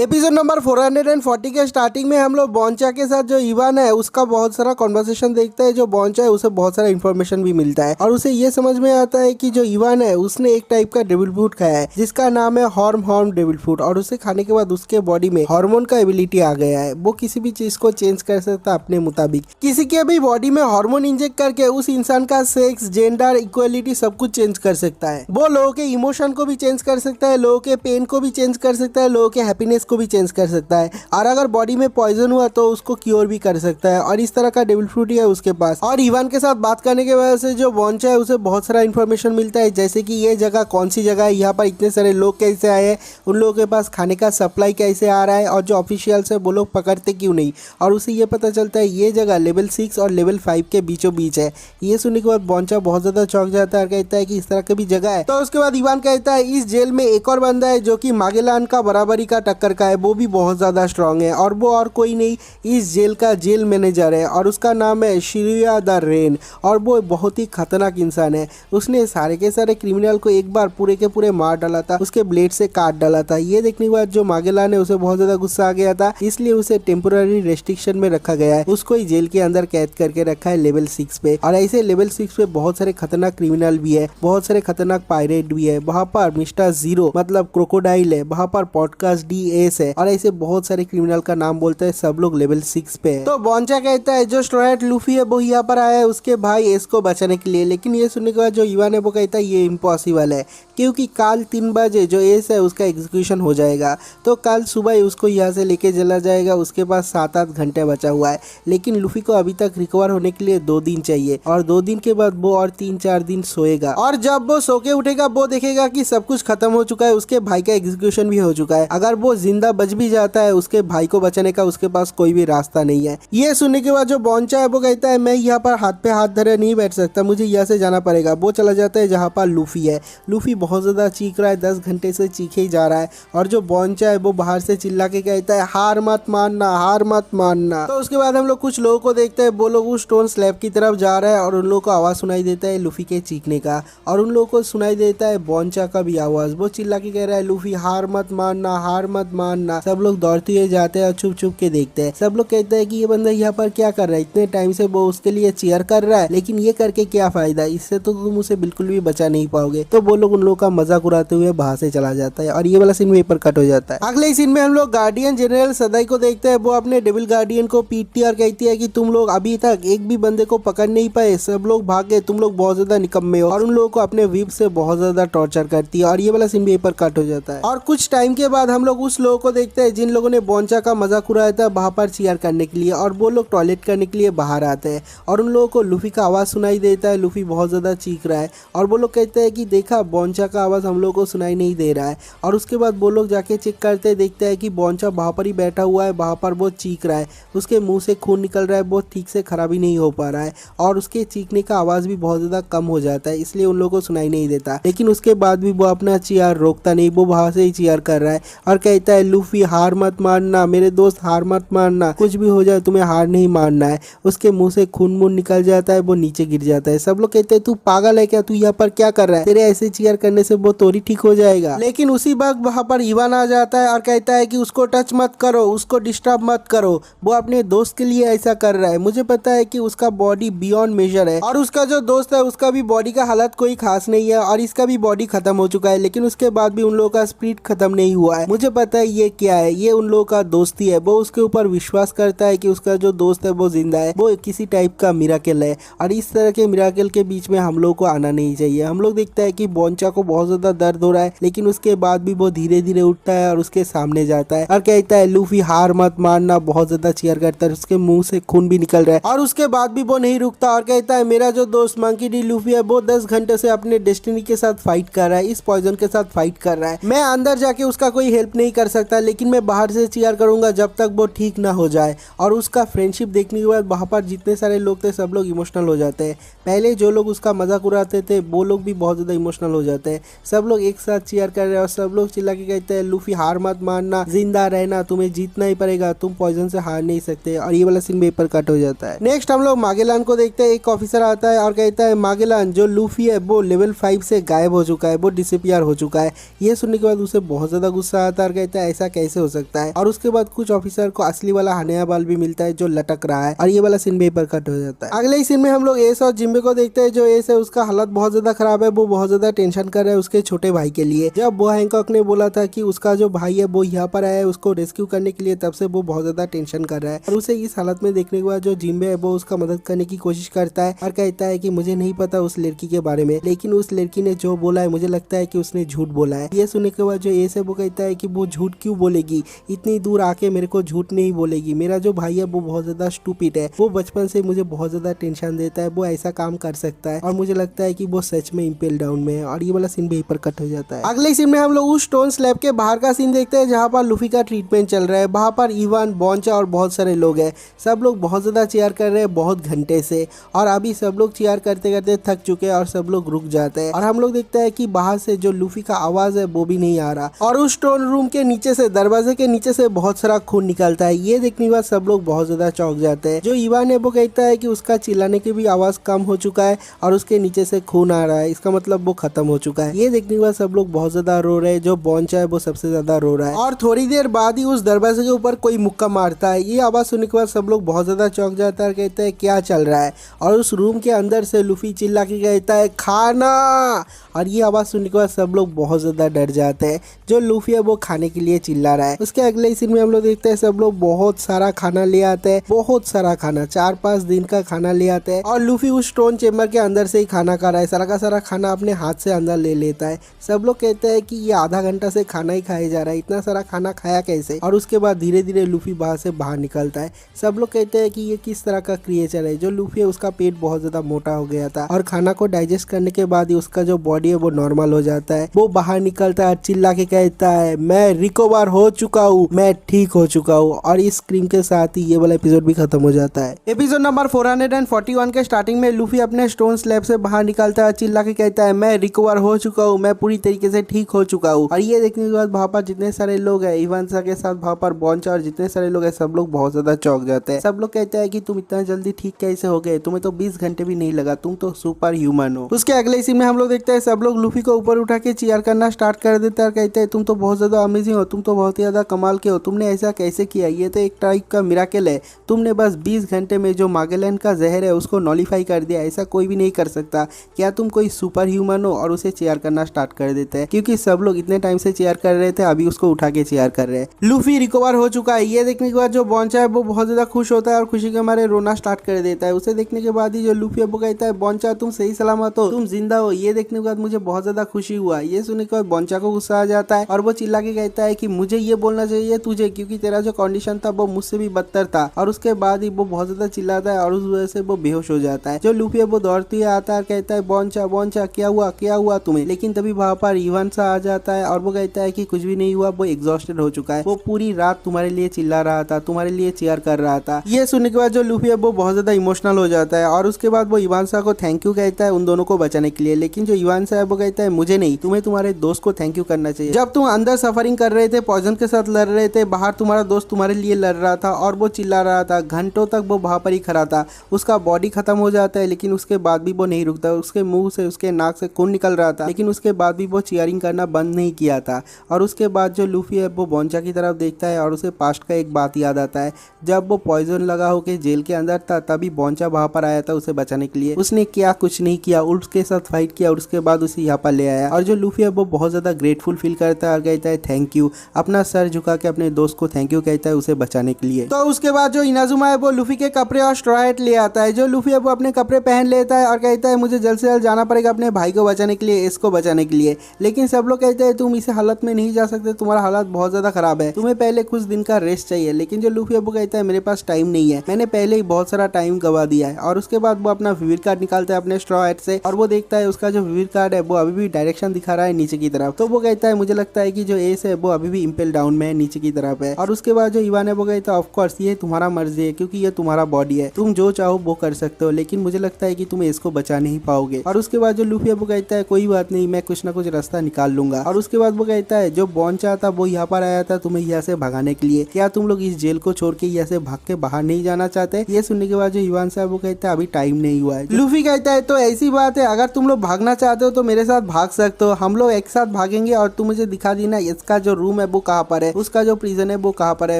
Episode number 440 के starting में हम लोग बोंचा के साथ जो इवान है उसका बहुत सारा कॉन्वर्सेशन देखते हैं। जो बोंचा है उसे बहुत सारा इन्फॉर्मेशन भी मिलता है और उसे ये समझ में आता है कि जो इवान है उसने एक टाइप का डेविल फ्रूट खाया है जिसका नाम है हॉर्म डेविल फ्रूट, और उसे खाने के बाद उसके बॉडी में हार्मोन का एबिलिटी आ गया है। वो किसी भी चीज को चेंज कर सकता है अपने मुताबिक। किसी के भी बॉडी में हार्मोन इंजेक्ट करके उस इंसान का सेक्स, जेंडर, इक्वलिटी सब कुछ चेंज कर सकता है। वो लोगों के इमोशन को भी चेंज कर सकता है, लोगों के पेन को भी चेंज कर सकता है, लोगों के हैप्पीनेस को भी चेंज कर सकता है, और अगर बॉडी में पॉइजन हुआ तो उसको क्योर भी कर सकता है। और इस तरह का डेविल फ्रूट ही है उसके पास। और इवान के साथ बात करने की वजह से जो बोंचा है उसे बहुत सारा इन्फॉर्मेशन मिलता है, जैसे कि ये जगह कौन सी जगह है, यहाँ पर इतने सारे लोग कैसे आए हैं, उन लोगों के पास खाने का सप्लाई कैसे आ रहा है, और जो ऑफिशियल्स है वो लोग पकड़ते क्यों नहीं। और उसे ये पता चलता है ये जगह लेवल 6 और लेवल 5 के बीचों बीच है। ये सुनने के बाद बोंचा बहुत ज्यादा चौंक जाता है और कहता है कि इस तरह की भी जगह है। तो उसके बाद इवान कहता है इस जेल में एक और बंदा है जो कि मागेलान का बराबरी का टक्कर का है, वो भी बहुत ज्यादा स्ट्रांग है, और वो और कोई नहीं इस जेल का जेल मैनेजर है, और उसका नाम है शिरिया द रेन, और वो बहुत ही खतरनाक इंसान है। उसने सारे के सारे क्रिमिनल को एक बार पूरे के पूरे मार डाला था, उसके ब्लेड से काट डाला था। ये देखने के बाद जो मागेलान है उसे बहुत ज्यादा गुस्सा आ गया था, इसलिए उसे टेम्पोररी रेस्ट्रिक्शन में रखा गया है। उसको ही जेल के अंदर कैद करके रखा है लेवल 6 पे। और ऐसे लेवल 6 पे बहुत सारे खतरनाक क्रिमिनल भी है, बहुत सारे खतरनाक पायरेट भी है। वहाँ पर मिस्टर जीरो मतलब क्रोकोडाइल है, वहाँ पर पॉडकास्ट DS है, और ऐसे बहुत सारे क्रिमिनल का नाम बोलते हैं। सब लोग लेवल 6 पे है। तो बोंचा कहता है जो स्ट्रॉ हैट लूफी है वो यहाँ पर आया है उसके भाई एस को बचाने के लिए। लेकिन ये सुनने के बाद जो इवान है वो कहता है ये इम्पॉसिबल है, क्योंकि कल 3 बजे जो एस है उसका एग्जीक्यूशन हो जाएगा। तो कल सुबह ही उसको यहाँ से लेके चला जाएगा। उसके पास 7-8 घंटे बचा हुआ है, लेकिन लूफी को अभी तक रिकवर होने के लिए 2 दिन चाहिए, और 2 दिन के बाद वो और 3-4 दिन सोएगा। और जब वो सो के उठेगा वो देखेगा कि सब कुछ खत्म हो चुका है, उसके भाई का एग्जीक्यूशन भी हो चुका है। अगर वो जिंदा बच भी जाता है उसके भाई को बचाने का उसके पास कोई भी रास्ता नहीं है। ये सुनने के बाद जो बोंचा है वो कहता है मैं यहाँ पर हाथ पे हाथ धरे नहीं बैठ सकता, मुझे यहाँ से जाना पड़ेगा। वो चला जाता है जहाँ पर लूफी है। लूफी बहुत ज्यादा चीख रहा है, 10 घंटे से चीखे ही जा रहा है, और जो बोंचा है वो बाहर से चिल्ला के कहता है हार मत मानना, हार मत मानना। तो उसके बाद हम लोग कुछ लोगों को देखते हैं, वो लोग उस स्टोन स्लैब की तरफ जा रहा है, और उन लोगों को आवाज सुनाई देता है लूफी के चीखने का, और उन लोगों को सुनाई देता है बोंचा का भी आवाज। वो चिल्ला के कह रहा है लूफी हार मत मानना, हार मत मानना। सब लोग दौड़ते हुए जाते हैं और छुप छुप के देखते हैं। सब लोग कहते हैं कि ये बंदा यहाँ पर क्या कर रहा है, इतने टाइम से वो उसके लिए चीयर कर रहा है, लेकिन ये करके क्या फायदा, इससे तो तुम उसे बिल्कुल भी बचा नहीं पाओगे। तो वो लोग उन लोगों का मजाक उड़ाते हुए बाहर से चला जाता है, और ये वाला सीन वहीं पर कट हो जाता है। अगले सीन में हम लोग गार्डियन जनरल सदाई को देखते हैं। वो अपने डेविल गार्डियन को पीटती और कहती है कि तुम लोग अभी तक एक भी बंदे को पकड़ नहीं पाए, सब लोग भागे, तुम लोग बहुत ज्यादा निकम्मे हो, और उन लोगों को अपने व्हीप से बहुत ज्यादा टॉर्चर करती है। और ये वाला सीन भी यहीं पर कट हो जाता है। और कुछ टाइम के बाद हम लोग उस लोगों को देखते हैं जिन लोगों ने बोंचा का मजाक उड़ाया था वहां पर चीयर करने के लिए, और वो लोग टॉयलेट करने के लिए बाहर आते हैं, और उन लोगों को लूफी का आवाज सुनाई देता है। लूफी बहुत ज्यादा चीख रहा है, और वो लोग कहते हैं कि देखा बोंचा का आवाज हम लोग को सुनाई नहीं दे रहा है। और उसके बाद वो लोग जाके चेक करते देखते हैं कि बोंचा वहां पर ही बैठा हुआ है, वहां पर वो चीख रहा है, उसके मुंह से खून निकल रहा है, वो ठीक से खराबी नहीं हो पा रहा है, और उसके चीखने का आवाज भी बहुत ज्यादा कम हो जाता है, इसलिए उन लोगों को सुनाई नहीं देता। लेकिन उसके बाद भी वो अपना चीयर रोकता नहीं, वो वहां से ही चीयर कर रहा है और कहता है लूफी हार मत मानना, मेरे दोस्त हार मत मानना, कुछ भी हो जाए तुम्हें हार नहीं मानना है। उसके मुंह से खून मून निकल जाता है, वो नीचे गिर जाता है। सब लोग कहते हैं तू पागल है क्या, तू यहाँ पर क्या कर रहा है, तेरे ऐसे चीयर करने से वो तोरी ठीक हो जाएगा। लेकिन उसी वक्त वहां पर इवान आ जाता है और कहता है कि उसको टच मत करो, उसको डिस्टर्ब मत करो, वो अपने दोस्त के लिए ऐसा कर रहा है। मुझे पता है कि उसका बॉडी बियॉन्ड मेजर है, और उसका जो दोस्त है उसका भी बॉडी का हालत कोई खास नहीं है, और इसका भी बॉडी खत्म हो चुका है, लेकिन उसके बाद भी उन लोगों का स्पिरिट खत्म नहीं हुआ है। मुझे पता है ये क्या है, ये उन लोगों का दोस्ती है। वो उसके ऊपर विश्वास करता है कि उसका जो दोस्त है वो जिंदा है, वो किसी टाइप का मिराकल है, और इस तरह के मिराकल के बीच में हम लोग को आना नहीं चाहिए। हम लोग देखते हैं कि बोंचा को बहुत ज्यादा दर्द हो रहा है, लेकिन उसके बाद भी वो धीरे धीरे उठता है और उसके सामने जाता है और कहता है लूफी हार मत मानना, बहुत ज्यादा चीयर करता है, उसके मुंह से खून भी निकल रहा है, और उसके बाद भी वो नहीं रुकता और कहता है मेरा जो दोस्त मंकी डी लूफी है वो 10 घंटे से अपने डेस्टिनी के साथ फाइट कर रहा है, इस पॉइजन के साथ फाइट कर रहा है। मैं अंदर जाके उसका कोई हेल्प नहीं कर सकता, लेकिन मैं बाहर से चीयर करूंगा जब तक वो ठीक ना हो जाए। और उसका फ्रेंडशिप देखने के बाद वहां पर जितने सारे लोग थे सब लोग इमोशनल हो जाते हैं। पहले जो लोग उसका मजाक उड़ाते थे वो लोग भी बहुत ज्यादा इमोशनल हो जाते हैं। सब लोग एक साथ चीयर कर रहे हैं और सब लोग चिल्ला के कहते हैं लूफी हार मत मानना, जिंदा रहना, तुम्हें जीतना ही पड़ेगा, तुम पॉइजन से हार नहीं सकते। और ये वाला सीन भी पर कट हो जाता है। नेक्स्ट हम लोग मागेलान को देखते हैं। एक ऑफिसर आता है और कहता है मागेलान जो लूफी है वो लेवल 5 से गायब हो चुका है, वो डिसअपियर हो चुका है। ये सुनने के बाद उसे बहुत ज्यादा गुस्सा आता है और कहता है ऐसा कैसे हो सकता है। और उसके बाद कुछ ऑफिसर को असली वाला हनेया बाल भी मिलता है जो लटक रहा है और ये वाला सीन भी पर कट हो जाता है। अगले ही सीन में हम लोग एस और जिम्बे को देखते हैं। जो एस है उसका हालत बहुत ज्यादा खराब है, वो बहुत ज्यादा टेंशन कर रहा है उसके छोटे भाई के लिए। जब वो हैंकॉक ने बोला था कि उसका जो भाई है वो यहाँ पर आया है उसको रेस्क्यू करने के लिए, तब से वो बहुत ज्यादा टेंशन कर रहा है। और उसे इस हालत में देखने के बाद जो जिम्बे है वो उसका मदद करने की कोशिश करता है और कहता है कि मुझे नहीं पता उस लड़की के बारे में, लेकिन उस लड़की ने जो बोला है मुझे लगता है कि उसने झूठ बोला है। ये सुनने के बाद जो एस है वो कहता है कि वो झूठ क्यों बोलेगी, इतनी दूर आके मेरे को झूठ नहीं बोलेगी। मेरा जो भाई है वो बहुत ज्यादा स्टूपिड है, वो बचपन से मुझे बहुत ज्यादा टेंशन देता है, वो ऐसा काम कर सकता है और मुझे लगता है कि वो सच में इम्पेल डाउन में है। और ये वाला सीन भी पर कट हो जाता है। अगले सीन में हम लोग उस स्टोन स्लैब के बाहर का सीन देखते हैं जहाँ पर लूफी का ट्रीटमेंट चल रहा है। वहाँ पर इवान, बोंचा और बहुत सारे लोग हैं। सब लोग बहुत ज्यादा चेयर कर रहे हैं बहुत घंटे से और अभी सब लोग चेयर करते करते थक चुके हैं और सब लोग रुक जाते हैं। और हम लोग देखते हैं कि बाहर से जो लूफी का आवाज है वो भी नहीं आ रहा और उस स्टोन रूम के नीचे से, दरवाजे के नीचे से बहुत सारा खून निकलता है। ये देखने के बाद सब लोग बहुत ज्यादा चौंक जाते हैं। जो इवान है वो कहता है कि उसका चिल्लाने की भी आवाज कम हो चुका है और उसके नीचे से खून आ रहा है, इसका मतलब वो खत्म हो चुका है। ये देखने के बाद सब लोग बहुत ज्यादा रो रहे हैं। जो बोंचा है वो सबसे ज्यादा रो रहा है और थोड़ी देर बाद ही उस दरवाजे के ऊपर कोई मुक्का मारता है। ये आवाज सुनने के बाद सब लोग बहुत ज्यादा चौंक जाता है और कहते हैं क्या चल रहा है। और उस रूम के अंदर से लूफी चिल्ला के कहता है खाना। और ये आवाज सुनने के बाद सब लोग बहुत ज्यादा डर जाते हैं। जो लूफी है वो खाने के लिए चिल्ला रहा है। उसके अगले सीन में हम लोग देखते हैं सब लोग बहुत सारा खाना ले आते हैं, बहुत सारा खाना, 4-5 दिन का खाना ले आते हैं। और लूफी उस स्टोन चेम्बर के अंदर से ही खाना खा रहा है, सारा का सारा खाना अपने हाथ से अंदर ले लेता है। सब लोग कहते हैं कि ये आधा घंटा से खाना ही खाया जा रहा है, इतना सारा खाना खाया कैसे। और उसके बाद धीरे धीरे लूफी बाहर से बाहर निकलता है। सब लोग कहते हैं कि ये किस तरह का क्रिएचर है। जो लूफी है उसका पेट बहुत ज्यादा मोटा हो गया था और खाना को डाइजेस्ट करने के बाद ही उसका जो बॉडी है वो नॉर्मल हो जाता है। वो बाहर निकलता है, चिल्ला के कहता है मैं रिकवर हो चुका हूँ, मैं ठीक हो चुका हूँ। और इस स्क्रीम के साथ ही ये वाला एपिसोड भी खत्म हो जाता है। एपिसोड नंबर 441 के स्टार्टिंग में लूफी अपने स्टोन स्लैब से बाहर निकलता है, चिल्ला के कहता है मैं रिकवर हो चुका हूँ, मैं पूरी तरीके से ठीक हो चुका हूँ। और ये देखने के बाद वहाँ पर जितने सारे लोग हैं, इवांसा के साथ वहाँ पर बोंचा और जितने सारे लोग हैं, सब लोग बहुत ज्यादा चौंक जाते हैं। सब लोग कहते हैं कि तुम इतना जल्दी ठीक कैसे हो गए, तुम्हें तो 20 घंटे भी नहीं लगा, तुम तो सुपर ह्यूमन हो। उसके अगले सीन में हम लोग देखते हैं सब लोग लूफी को ऊपर उठा के चीयर करना स्टार्ट कर देते हैं। कहते हैं तुम तो बहुत ज्यादा अमेजिंग हो, तुम तो बहुत ही ज्यादा कमाल के हो, तुमने ऐसा कैसे किया, ये तो एक टाइप का मिराकल है। तुमने बस 20 घंटे में जो मागेलन का जहर है उसको नॉलिफाई कर दिया, ऐसा कोई भी नहीं कर सकता। क्या तुम कोई सुपर ह्यूमन हो। और उसे चेयर करना स्टार्ट कर देते हैं क्योंकि सब लोग इतने टाइम से चेयर कर रहे थे, अभी उसको उठा के चेयर कर रहे हैं। लूफी रिकवर हो चुका है। ये देखने के बाद जो बोंचा है वो बहुत ज्यादा खुश होता है और खुशी के मारे रोना स्टार्ट कर देता है। उसे देखने के बाद ही जो लूफी है वो कहता है बोंचा तुम सही सलामत हो, तुम जिंदा हो। ये देखने के बाद मुझे बहुत ज्यादा खुशी हुआ। ये सुनने के बाद बोंचा को गुस्सा आ जाता है और वो चिल्ला के कहता है कि मुझे ये बोलना चाहिए तुझे, क्योंकि तेरा जो कंडीशन था वो मुझसे भी बदतर था। और उसके बाद ही वो बहुत ज्यादा चिल्लाता है और उस वजह से वो बेहोश हो जाता है। जो लूफी है वो दौड़ती हुई आता है, कहता है बोंचा बोंचा क्या हुआ तुम्हें। लेकिन तभी वहाँ पर इवांसा आ जाता है और वो कहता है कि कुछ भी नहीं हुआ, वो एग्जॉस्टेड हो चुका है, वो पूरी रात तुम्हारे लिए चिल्ला रहा था, तुम्हारे लिए चेयर कर रहा था। ये सुनने के बाद जो लूफी है वो बहुत ज्यादा इमोशनल हो जाता है और उसके बाद वो इवांसा को थैंक यू कहता है उन दोनों को बचाने के लिए। लेकिन जो इवांसा है वो कहता है मुझे नहीं, तुम्हें तुम्हारे दोस्त को थैंक यू करना चाहिए। जब तुम अंदर सफरिंग कर रहे थे, पॉइजन के साथ लड़ रहे थे, बाहर तुम्हारा दोस्त तुम्हारे लिए लड़ रहा था और वो चिल्ला रहा था, घंटों तक वो वहां पर ही खड़ा था। उसका बॉडी खत्म हो जाता है लेकिन उसके बाद भी वो नहीं रुकता, उसके मुंह से उसके नाक से खून निकल रहा था, लेकिन उसके बाद भी वो चीयरिंग करना बंद नहीं किया था। और उसके बाद जो लूफी है वो बोंचा की तरफ देखता है और उसे पास्ट का एक बात याद आता है। जब वो पॉइजन लगा होकर जेल के अंदर था तभी बोंचा वहां पर आया था उसे बचाने के लिए। उसने क्या कुछ नहीं किया, उसके साथ फाइट किया और उसके बाद उसे यहाँ पर ले आया। और जो लूफी है वो बहुत ज्यादा ग्रेटफुल फील करता है और कहता है थैंक यू, अपना सर झुका के अपने दोस्त को थैंक यू कहता है उसे बचाने के लिए। तो उसके बाद जो इनाजुमा है वो लूफी के कपड़े और स्ट्रॉ हैट ले आता है। जो लूफी है वो अपने कपड़े पहन लेता है और कहता है मुझे जल्द से जल्द जाना पड़ेगा अपने भाई को बचाने के लिए, इसको बचाने के लिए। लेकिन सब लोग कहते हैं तुम इस हालत में नहीं जा सकते, तुम्हारा हालत बहुत ज्यादा खराब है, तुम्हें पहले कुछ दिन का रेस्ट चाहिए। लेकिन जो लूफी है वो कहता है मेरे पास टाइम नहीं है, मैंने पहले ही बहुत सारा टाइम गवा दिया है। और उसके बाद वो अपना विविर कार्ड निकालता है अपने स्ट्रॉ हैट से और वो देखता है उसका जो विविर कार्ड है वो अभी भी डायरेक्शन दिखा रहा है नीचे की तरफ। तो वो कहता है मुझे लगता है कि जो एस है वो अभी भी इम्पेल डाउन में है, नीचे की तरफ है। और उसके बाद जो इवान है वो कहता है ऑफ कोर्स ये तुम्हारा मर्जी है क्योंकि ये तुम्हारा बॉडी है, तुम जो चाहो वो कर सकते हो, लेकिन मुझे लगता है कि तुम इसको बचा नहीं पाओगे। और उसके बाद जो लूफी है वो कहता है कोई बात बात नहीं, मैं कुछ ना कुछ रास्ता निकाल लूंगा। और उसके बाद वो कहता है जो बॉन्चा था वो यहाँ पर आया था तुम्हें यहाँ से भगाने के लिए, क्या तुम लोग इस जेल को छोड़ के यहाँ से भाग के बाहर नहीं जाना चाहते? ये सुनने के बाद जो इवान साहब वो कहता है अभी टाइम नहीं हुआ है। लूफी कहता है तो ऐसी बात है, अगर तुम लोग भागना चाहते हो तो मेरे साथ भाग सकते हो, हम लोग एक साथ भागेंगे और तुम मुझे दिखा देना इसका जो रूम है वो कहाँ पर है, उसका जो प्रिजन है वो कहाँ पर है,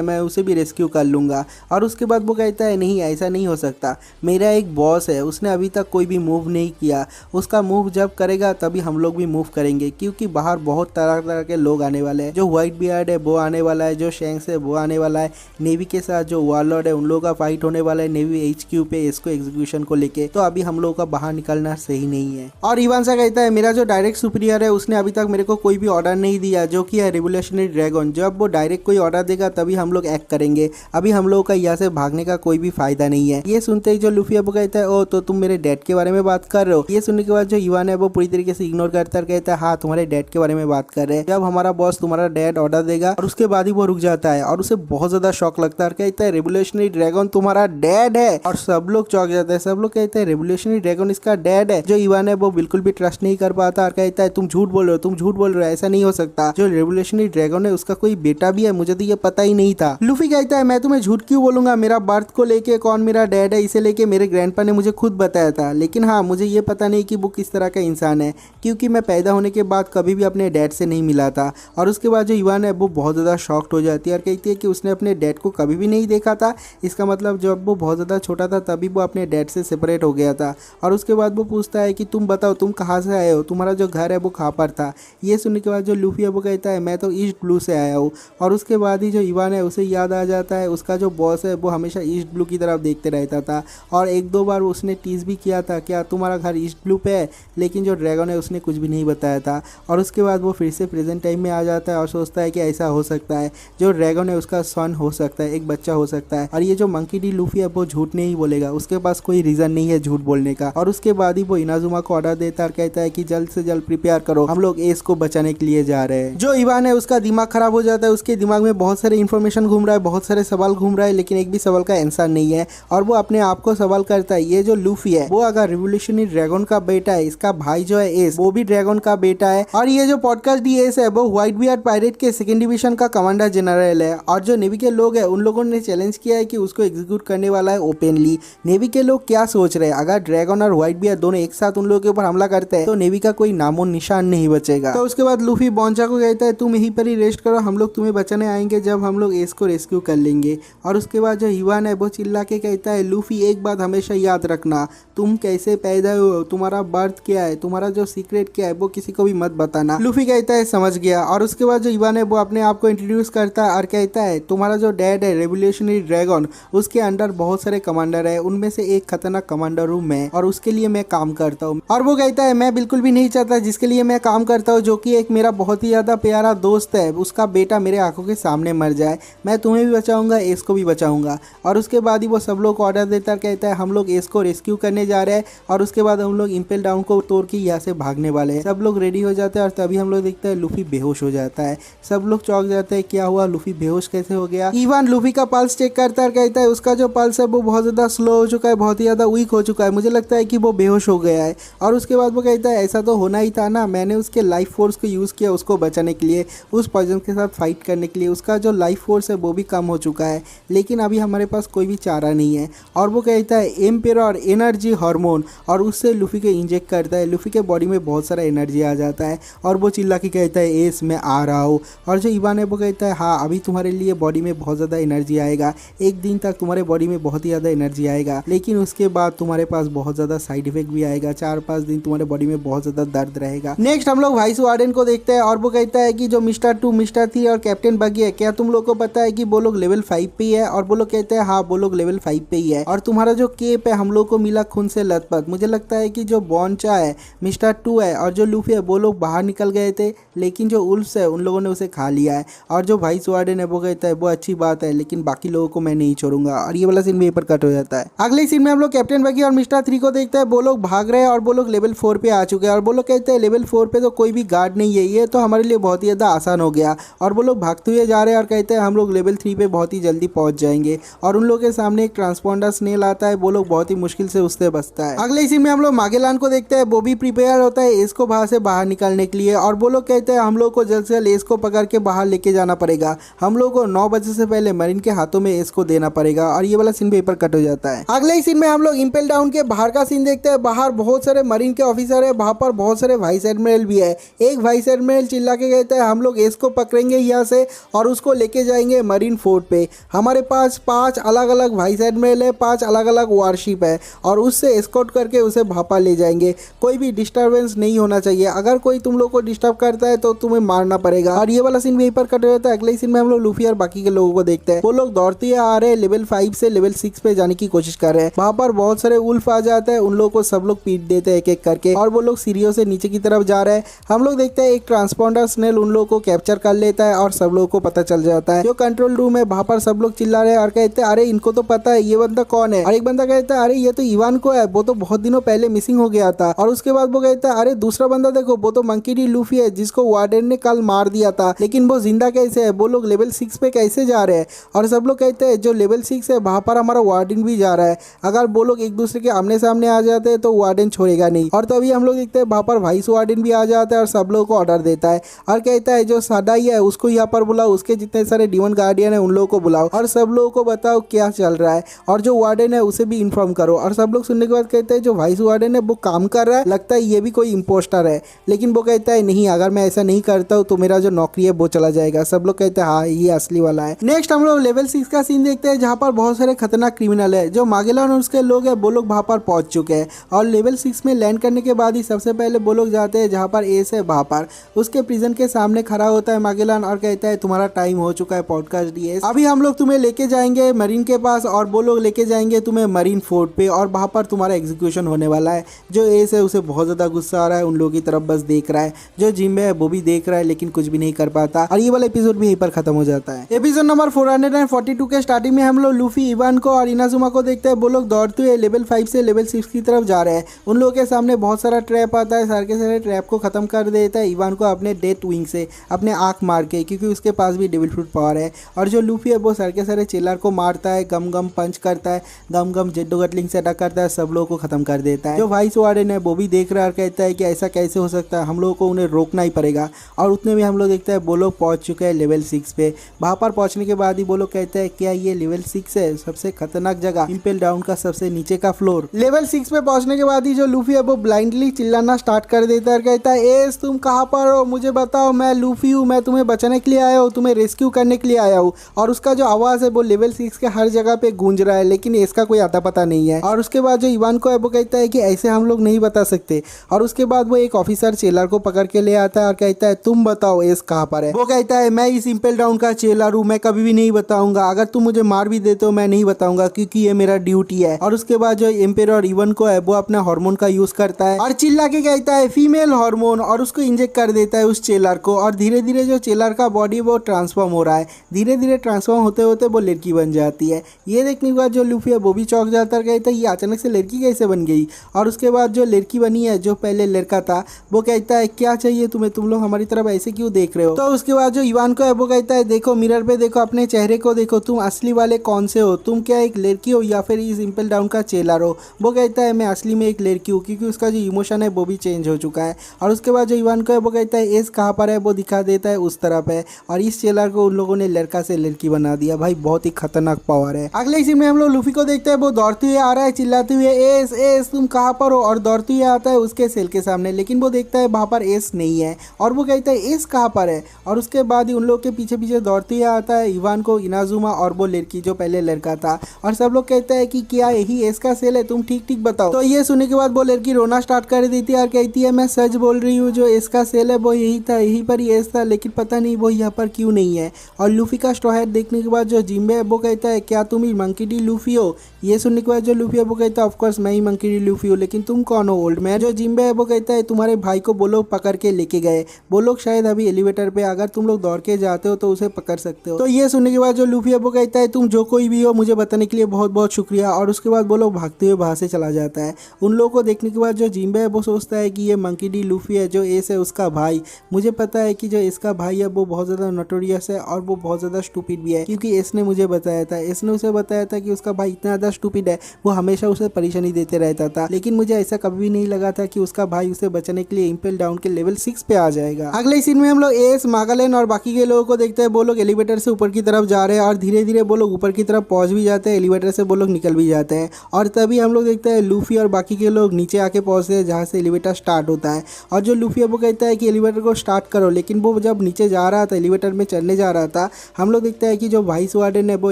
मैं उसे भी रेस्क्यू कर लूंगा। और उसके बाद वो कहता है नहीं ऐसा नहीं हो सकता, मेरा एक बॉस है उसने अभी तक कोई भी मूव नहीं किया, उसका मूव जब करेगा तभी हम लोग भी मूव करेंगे, क्योंकि बाहर बहुत तरह तरह के लोग आने वाले हैं। जो व्हाइट बियर्ड है वो आने वाला है, जो शैंक्स है वो आने वाला है, नेवी के साथ जो वारलॉर्ड है उन लोगों का फाइट होने वाला है नेवी HQ पे इसको एग्जीक्यूशन को लेके, तो अभी हम लोगों का बाहर निकलना सही नहीं है। और इवान सा कहता है मेरा जो डायरेक्ट सुपीरियर है उसने अभी तक मेरे को कोई भी ऑर्डर नहीं दिया, जो कि है रिवोल्यूशनरी ड्रैगन, जब वो डायरेक्ट कोई ऑर्डर देगा तभी हम लोग एक्ट करेंगे, अभी हम लोगों का यहाँ से भागने का कोई भी फायदा नहीं है। ये सुनते ही जो लूफी अब कहता है ओ तो तुम मेरे डैड के बारे में बात कर रहे हो। ये सुनने के बाद जो इवान है वो पूरी तरीके से इग्नोर करता है, कहता है हाँ तुम्हारे डैड के बारे में बात कर रहे हैं, जब हमारा बॉस तुम्हारा डैड ऑर्डर देगा। और उसके बाद ही वो रुक जाता है और उसे बहुत ज्यादा शौक लगता है, कहता है रिवोल्यूशनरी ड्रैगन तुम्हारा डैड है। और सब लोग चौंक जाते हैं, सब लोग कहते हैं रिवोल्यूशनरी ड्रैगन इसका डैड है। जो इवान है वो बिल्कुल भी ट्रस्ट नहीं कर पाता और कहता है तुम झूठ बोल रहे हो, तुम झूठ बोल रहे हो, ऐसा नहीं हो सकता, जो रिवोल्यूशनरी ड्रैगन है उसका कोई बेटा भी है, मुझे तो ये पता ही नहीं था। लूफी कहता है मैं तुम्हें झूठ क्यों बोलूंगा, मेरा बर्थ को लेके कौन मेरा डैड है इसे लेके मेरे ग्रैंडपा ने मुझे खुद बताया था, लेकिन हाँ मुझे ये पता नहीं कि वो किस तरह का इंसान है, क्योंकि मैं पैदा होने के बाद कभी भी अपने डैड से नहीं मिला था। और उसके बाद जो इवान है वो बहुत ज़्यादा शॉक्ड हो जाती है और कहती है कि उसने अपने डैड को कभी भी नहीं देखा था, इसका मतलब जब वो बहुत ज़्यादा छोटा था तभी वो अपने डैड से सेपरेट हो गया था। और उसके बाद वो पूछता है कि तुम बताओ तुम कहाँ से आए हो, तुम्हारा जो घर है वो कहाँ पर था। ये सुनने के बाद जो लूफी है वो कहता है मैं तो ईस्ट ब्लू से आया हूँ। और उसके बाद ही जो इवान है उसे याद आ जाता है उसका जो बॉस है वो हमेशा ईस्ट ब्लू की तरफ देखते रहता था और एक दो बार उसने टीज भी किया था क्या तुम्हारा घर ईस्ट ब्लू पे है, लेकिन जो ड्रैगन है उसने कुछ भी नहीं बताया था। और उसके बाद वो फिर से प्रेजेंट टाइम में आ जाता है और सोचता है कि ऐसा हो सकता है, जो ड्रैगन है उसका सन हो सकता है, एक बच्चा हो सकता है। और ये जो मंकी डी लूफी है वो झूठ नहीं बोलेगा, उसके पास कोई रीजन नहीं है झूठ बोलने का। और उसके बाद ही वो इनाजुमा को ऑर्डर देता है और कहता है कि जल्द से जल्द प्रिपेयर करो, हम लोग एस को बचाने के लिए जा रहे हैं। जो इवान है उसका दिमाग खराब हो जाता है, उसके दिमाग में बहुत सारे इन्फॉर्मेशन घूम रहा है, बहुत सारे सवाल घूम रहा है, लेकिन एक भी सवाल का आंसर नहीं है। और वो अपने आप को सवाल करता है ये जो लूफी है वो अगर रिवोल्यूशनरी ड्रैगन का बेटा है, इसका भाई जो है एस वो भी ड्रैगन का बेटा है। और ये जो पॉडकास्ट डी एस है वो व्हाइट बियर्ड पायरेट के सेकंड डिवीजन का कमांडर जनरल है। और जो नेवी के लोग हैं उन लोगों ने चैलेंज किया है कि उसको एग्जीक्यूट करने वाला है ओपनली। नेवी के लोग क्या सोच रहे हैं, अगर ड्रैगन और व्हाइट बियर्ड दोनों एक साथ उन लोगों के ऊपर हमला करते हैं तो नेवी का कोई नामो निशान नहीं बचेगा। तो उसके बाद लूफी बॉन्चा को कहता है तुम यहीं पर ही रेस्ट करो, हम लोग तुम्हें बचाने आएंगे जब हम लोग एस को रेस्क्यू कर लेंगे। और उसके बाद जो इवान है वो चिल्ला के कहता है लूफी एक बात हमेशा याद रखना, तुम कैसे पैदा हुए हो, तुम्हारा बर्थ क्या है, तुम्हारा जो सीक्रेट क्या है वो किसी को भी मत बताना। लूफी कहता है समझ गया। और उसके बाद जो इवान है वो अपने आप को इंट्रोड्यूस करता है और कहता है तुम्हारा जो डैड है रेवोल्यूशनरी ड्रैगन उसके अंडर बहुत सारे कमांडर है, उनमें से एक खतरनाक कमांडर हूँ मैं और उसके लिए मैं काम करता हूँ। और वो कहता है मैं बिल्कुल भी नहीं चाहता जिसके लिए मैं काम करता हूँ, जो कि एक मेरा बहुत ही ज्यादा प्यारा दोस्त है, उसका बेटा मेरे आंखों के सामने मर जाए, मैं तुम्हें भी बचाऊंगा एस को भी बचाऊंगा। और उसके बाद ही वो सब लोग ऑर्डर देता कहता है हम लोग एस को रेस्क्यू करने जा रहे हैं और उसके बाद हम लोग इंपेल डाउन को तोड़ के यहाँ से भागने वाले हैं। सब लोग रेडी हो जाते हैं और तभी हम लोग देखते हैं लूफी बेहोश हो जाता है। सब लोग चौंक जाते हैं क्या हुआ, लूफी बेहोश कैसे हो गया। इवान लूफी का पल्स चेक करता है, कहता है उसका जो पल्स है वो बहुत ज्यादा स्लो हो चुका है, बहुत ही ज्यादा वीक हो चुका है, मुझे लगता है कि वो बेहोश हो गया है। और उसके बाद वो कहता है ऐसा तो होना ही था ना, मैंने उसके लाइफ फोर्स को यूज किया उसको बचाने के लिए, उस पॉइजन के साथ फाइट करने के लिए, उसका जो लाइफ फोर्स है वो भी कम हो चुका है, लेकिन अभी हमारे पास कोई भी चारा नहीं है। और वो कहता है एम्पेरर एनर्जी हार्मोन, और उससे लूफी के इंजेक्ट करता है, लूफी के बॉडी में बहुत सारा एनर्जी आ जाता है और वो चिल्ला के कहता है एस मैं आ रहा हूँ। और जो इवान है वो कहता है हाँ अभी तुम्हारे लिए बॉडी में बहुत ज़्यादा एनर्जी आएगा, एक दिन तक तुम्हारे बॉडी में बहुत ही ज़्यादा एनर्जी आएगा, लेकिन उसके बाद तुम्हारे पास बहुत ज़्यादा साइड इफेक्ट भी आएगा, 4-5 दिन तुम्हारे बॉडी में बहुत ज़्यादा दर्द रहेगा। नेक्स्ट हम लोग वाइस वार्डन को देखते हैं और वो कहता है कि जो मिस्टर 2, मिस्टर 3 और कैप्टन बगी है, क्या तुम लोग को पता है कि वो लोग लेवल 5 पे ही है। और वो लोग कहते हैं हाँ वो लोग लेवल 5 पे ही है, और तुम्हारा जो केप है हम लोग को मिला खून से लथपथ, मुझे लगता है कि जो बॉन्चा है, मिस्टर 2 है और जो लूफी है वो लोग बाहर निकल गए थे, लेकिन जो उल्फ्स है उन लोगों ने उसे खा लिया है। और जो वाइस वार्डन है वो कहता है वो अच्छी बात है, लेकिन बाकी लोगों को मैं नहीं छोड़ूंगा। और ये वाला सीन भी पर कट हो जाता है। अगले सीन में हम लोग कैप्टन बगी और मिस्टर 3 को देखते हैं, वो लोग भाग रहे हैं और वो लोग लेवल 4 पे आ चुके हैं। और वो लोग कहते हैं लेवल 4 पे तो कोई भी गार्ड नहीं है, ये तो हमारे लिए बहुत ही ज़्यादा आसान हो गया। और वो लोग भागते हुए जा रहे हैं और कहते हैं हम लोग लेवल 3 पे बहुत ही जल्दी पहुंच जाएंगे। और उन लोगों के सामने एक ट्रांसपोंडर स्नेल आता है, वो लोग बहुत ही मुश्किल से उससे बचता है। अगले सीन में हम लोग मागेलान को देखते हैं, वो भी प्रिपेयर होता है एस को वहां से बाहर निकालने के लिए। और वो लोग कहते हैं हम लोग को जल्द से जल्द एस को पकड़ के बाहर लेके जाना पड़ेगा, हम लोग को 9 बजे से पहले मरीन के हाथों में एस को देना पड़ेगा। और ये वाला सीन भी पर कट हो जाता है। अगले ही सीन में हम लोग इंपेल डाउन के बाहर का सीन देखते हैं। बाहर बहुत सारे मरीन के ऑफिसर है, वहां पर बहुत सारे वाइस एडमिरल भी है। एक वाइस एडमिरल चिल्ला के कहता है हम लोग एस को पकड़ेंगे यहाँ से और उसको लेके जाएंगे मरीन फोर्ट पे। हमारे पास 5 अलग अलग वाइस एडमिरल है, 5 अलग अलग वारशिप है और उससे एस्कॉर्ट करके उसे भापा ले जाएंगे। कोई भी डिस्टर्बेंस नहीं होना चाहिए, अगर कोई तुम लोग को डिस्टर्ब करता है तो तुम्हें मारना पड़ेगा। और ये वाला सीन भी पर कट जाता है। अगले सीन में हम लोग लूफी और बाकी के लोगों को देखते हैं। वो लोग दौड़ते हुए आ रहे हैं, लेवल 5 से लेवल 6 पे जाने की कोशिश कर रहे हैं। वहां पर बहुत सारे उल्फ आ जाते हैं, उन लोगों को सब लोग पीट देते हैं एक एक करके और वो लोग सीढ़ियों से नीचे की तरफ जा रहे हैं। हम लोग देखते हैं एक ट्रांसपोंडर स्नेल उन लोगों को कैप्चर कर लेता है और सब लोगों को पता चल जाता है। जो कंट्रोल रूम है वहां पर सब लोग चिल्ला रहे हैं और कहते हैं अरे इनको तो पता है ये बंदा कौन है। और एक बंदा कहता है अरे ये तो इवान को है, वो तो बहुत दिनों पहले मिसिंग हो गया था। और उसके बाद वो कहता है अरे दूसरा बंदा देखो, वो तो मंकी डी लूफी है जिसको वार्डन ने कल मार दिया था, लेकिन वो जिंदा कैसे है, वो लोग लेवल 6 पे कैसे जा रहे हैं। और सब लोग कहते हैं जो लेवल 6 है वहां पर हमारा वार्डन भी जा रहा है, अगर वो लोग एक दूसरे के आमने सामने आ जाते हैं तो वार्डन छोड़ेगा नहीं। और तभी हम लोग देखते हैं वहां पर वाइस वार्डन भी आ जाता है और सब लोगों को ऑर्डर देता है और कहता है जो सादाई है उसको यहाँ पर बुलाओ, उसके जितने सारे डीमन गार्डियन है उन लोगों को बुलाओ और सब लोगों को बताओ क्या चल रहा है और जो वार्डन है उसे भी इन्फॉर्म करो। और सब लोग सुनने के बाद कहते हैं जो वाइस वार्डन है वो काम कर रहा है, लगता है ये भी कोई इम्पोस्टर है। लेकिन वो कहता है नहीं, अगर मैं ऐसा नहीं करता हूँ तो मेरा जो नौकरी है वो चला जाएगा। सब लोग कहते हैं हाँ ये असली वाला है। नेक्स्ट हम लोग लेवल 6 का सीन देखते हैं जहाँ पर बहुत सारे खतरनाक क्रिमिनल है। जो मागेलन और उसके लोग हैं वो लोग वहाँ पर पहुंच चुके हैं और लेवल 6 में लैंड करने के बाद ही सबसे पहले वो लोग जाते हैं जहाँ पर एस है वहाँ पर। उसके प्रिजन के सामने खड़ा होता है मागेलन और कहता है तुम्हारा टाइम हो चुका है पॉडकास्ट डीएस, अभी हम लोग तुम्हें लेके जाएंगे मरीन के पास और वो लोग लेके जाएंगे तुम्हें मरीन फोर्ट पे और वहाँ पर तुम्हारा एग्जीक्यूशन होने वाला है। जो एस है उसे बहुत ज़्यादा गुस्सा आ रहा है, उन लोगों की तरफ बस देख रहा है। जो जिम्बे है वो भी देख रहा है लेकिन कुछ भी नहीं कर पाता और ये वाला एपिसोड भी यहीं पर खत्म हो जाता है। एपिसोड नंबर 442 के स्टार्टिंग में हम लोग लूफी इवान को और इनाजुमा को देखते हैं। वो लोग दौड़ते हुए लेवल 5 से लेवल 6 की तरफ जा रहे हैं। उन लोगों के सामने बहुत सारा ट्रैप आता है, सारे के सारे ट्रैप को खत्म कर देता है इवान को अपने डेथ विंग से, अपने आँख मार के, क्योंकि उसके पास भी डेविल फ्रूट पावर है। और जो लूफी है वो सारे के सारे चिल्लर को मारता है, गम गम पंच करता है, गम गम जेडो गटलिंग से अटैक करता है, सब लोगों को खत्म कर देता है। जो वाइस वार्डन है वो भी देख रहा है और कहता है कि ऐसा कैसे हो सकता है, हम लोगों को उन्हें रोकना ही पड़ेगा। और उतने में हम लोग देखते हैं वो लोग पहुंच चुके हैं लेवल 6 पे। वहां पर पहुंचने के बाद ही वो लोग कहते हैं क्या ये लेवल 6 है, सबसे खतरनाक जगह, इंपेल डाउन का सबसे नीचे का फ्लोर। लेवल 6 पे पहुंचने के बाद ही जो लूफी है वो ब्लाइंडली चिल्लाना स्टार्ट कर देता है और कहता है एस तुम कहाँ पर हो, मुझे बताओ, मैं लूफी हूँ, मैं तुम्हें बचाने के लिए आया हूँ, तुम्हें रेस्क्यू करने के लिए आया हूँ। और उसका जो आवाज़ है वो लेवल 6 के हर जगह पे गूंज रहा है, लेकिन इसका कोई आता पता नहीं है। और उसके बाद जो इवान को है वो कहता है कि ऐसे हम लोग नहीं बता सकते। और उसके बाद वो एक ऑफिसर चेलर को पकड़ के ले आता है और कहता है तुम बताओ एस कहाँ पर है। वो कहता है मैं इस इंपेल डाउन का चेलर हूँ, मैं कभी भी नहीं बताऊंगा, अगर तुम मुझे मार भी देते हो मैं नहीं बताऊंगा क्योंकि ये मेरा ड्यूटी है। और उसके बाद जो एम्पेरर इवन को है वो अपना हार्मोन का यूज करता है और चिल्ला के कहता है फीमेल हार्मोन और उसको इंजेक्ट कर देता है उस चेलर को। और धीरे धीरे जो चेलर का बॉडी वो ट्रांसफॉर्म हो रहा है, धीरे धीरे ट्रांसफॉर्म होते होते वो लड़की बन जाती है। ये देखने के बाद जो लूफी है वो भी चौंक जाता है, कहता है ये अचानक से लड़की कैसे बन गई। और उसके बाद जो लड़की बनी है जो पहले लड़का था वो कहता है क्या चाहिए तुम्हें, तुम लोग हमारी तरफ ऐसे क्यों देख रहे हो। तो उसके बाद जो इवान को है वो कहता है देखो मिरर पे देखो, अपने चेहरे को देखो, तुम असली वाले कौन से हो, तुम क्या एक लड़की हो या फिर इस इंपेल डाउन का चेलर हो। वो कहता है मैं असली में एक लड़की हूँ, क्योंकि उसका जो इमोशन है वो भी चेंज हो चुका है। और उसके बाद जो इवान को है वो कहता है एस कहाँ पर है, वो दिखा देता है उस तरफ है। और इस चेलर को उन लोगों ने लड़का से लड़की बना दिया। भाई बहुत ही खतरनाक पावर है। अगले सीन में हम लोग लूफी को देखते हैं, वो दौड़ते हुए आ रहा है चिल्लाते हुए एस एस तुम कहाँ पर हो, और दौड़ते हुए आता है उसके सेल के सामने, लेकिन वो देखता है वहाँ पर एस नहीं है और वो कहता है एस कहाँ पर है। और उसके बाद ही उन लोग के पीछे पीछे दौड़ते हुए आता है इवान को, इनाजुमा और वो लड़की जो पहले लड़का था। और सब लोग कहते हैं कि क्या यही एस का सेल है, तुम ठीक ठीक बताओ। तो ये सुनने के बाद वो लड़की रोना स्टार्ट कर देती है और कहती है मैं सच बोल रही हूँ, जो एस का सेल है वो यही था, यहीं पर ही एस था, लेकिन पता नहीं वो यहाँ पर क्यों नहीं है। और लूफी का स्ट्रॉ हैट देखने के बाद जो जिम्बे है वो कहता है क्या तुम ही मंकी डी लूफी हो। ये सुनने के बाद जो लूफी है वो कहता है ऑफ कोर्स मैं ही मंकी डी लूफी हूँ, लेकिन तुम कौन हो ओल्ड मैन। जो जिम्बे है वो कहता है तुम्हारे भाई को वो लोग पकड़ के लेके गए, वो लोग शायद अभी एलिवेटर पे, अगर तुम लोग दौड़ के जाते हो तो उसे पकड़ सकते हो। तो ये सुनने के बाद जो लूफी है वो कहता है तुम जो कोई भी हो मुझे बताने के लिए बहुत बहुत शुक्रिया। और उसके बाद वो लोग भागते हुए वहां से चला जाता है। उन लोगों को देखने के बाद जो जिम्बे है वो सोचता है कि ये मंकी डी लूफी है, जो एस है उसका भाई। मुझे पता है कि जो इसका भाई है वो बहुत ज़्यादा नोटोरियस है और वो बहुत ज़्यादा स्टूपिड भी है, क्योंकि एस ने मुझे बताया था, एस ने उसे बताया था कि उसका भाई इतना ज़्यादा स्टूपिड है, वो हमेशा उसे परेशानी देते रहता था। लेकिन मुझे ऐसा कभी भी नहीं लगा था कि उसका भाई उसे बचाने के लिए इंपेल डाउन के लेवल 6 पे आ जाएगा। अगले सीन में हम लोग एस, मागालेन और बाकी के लोगों को देखते हैं। वो लोग एलिवेटर से ऊपर की तरफ जा रहे हैं और धीरे धीरे वो लोग ऊपर की तरफ पहुंच भी जाते हैं। एलिवेटर से वो लोग निकल भी जाते हैं और तभी हम लोग देखते हैं लूफी और बाकी के लोग नीचे आके पहुंचते हैं जहाँ से एलिवेटर स्टार्ट होता है। और जो लूफी है वो कहता है कि एलिवेटर को स्टार्ट करो, लेकिन वो जब नीचे जा रहा था, एलिवेटर में चढ़ने जा रहा था, हम लोग देखते हैं कि जो वाइस वार्डन है वो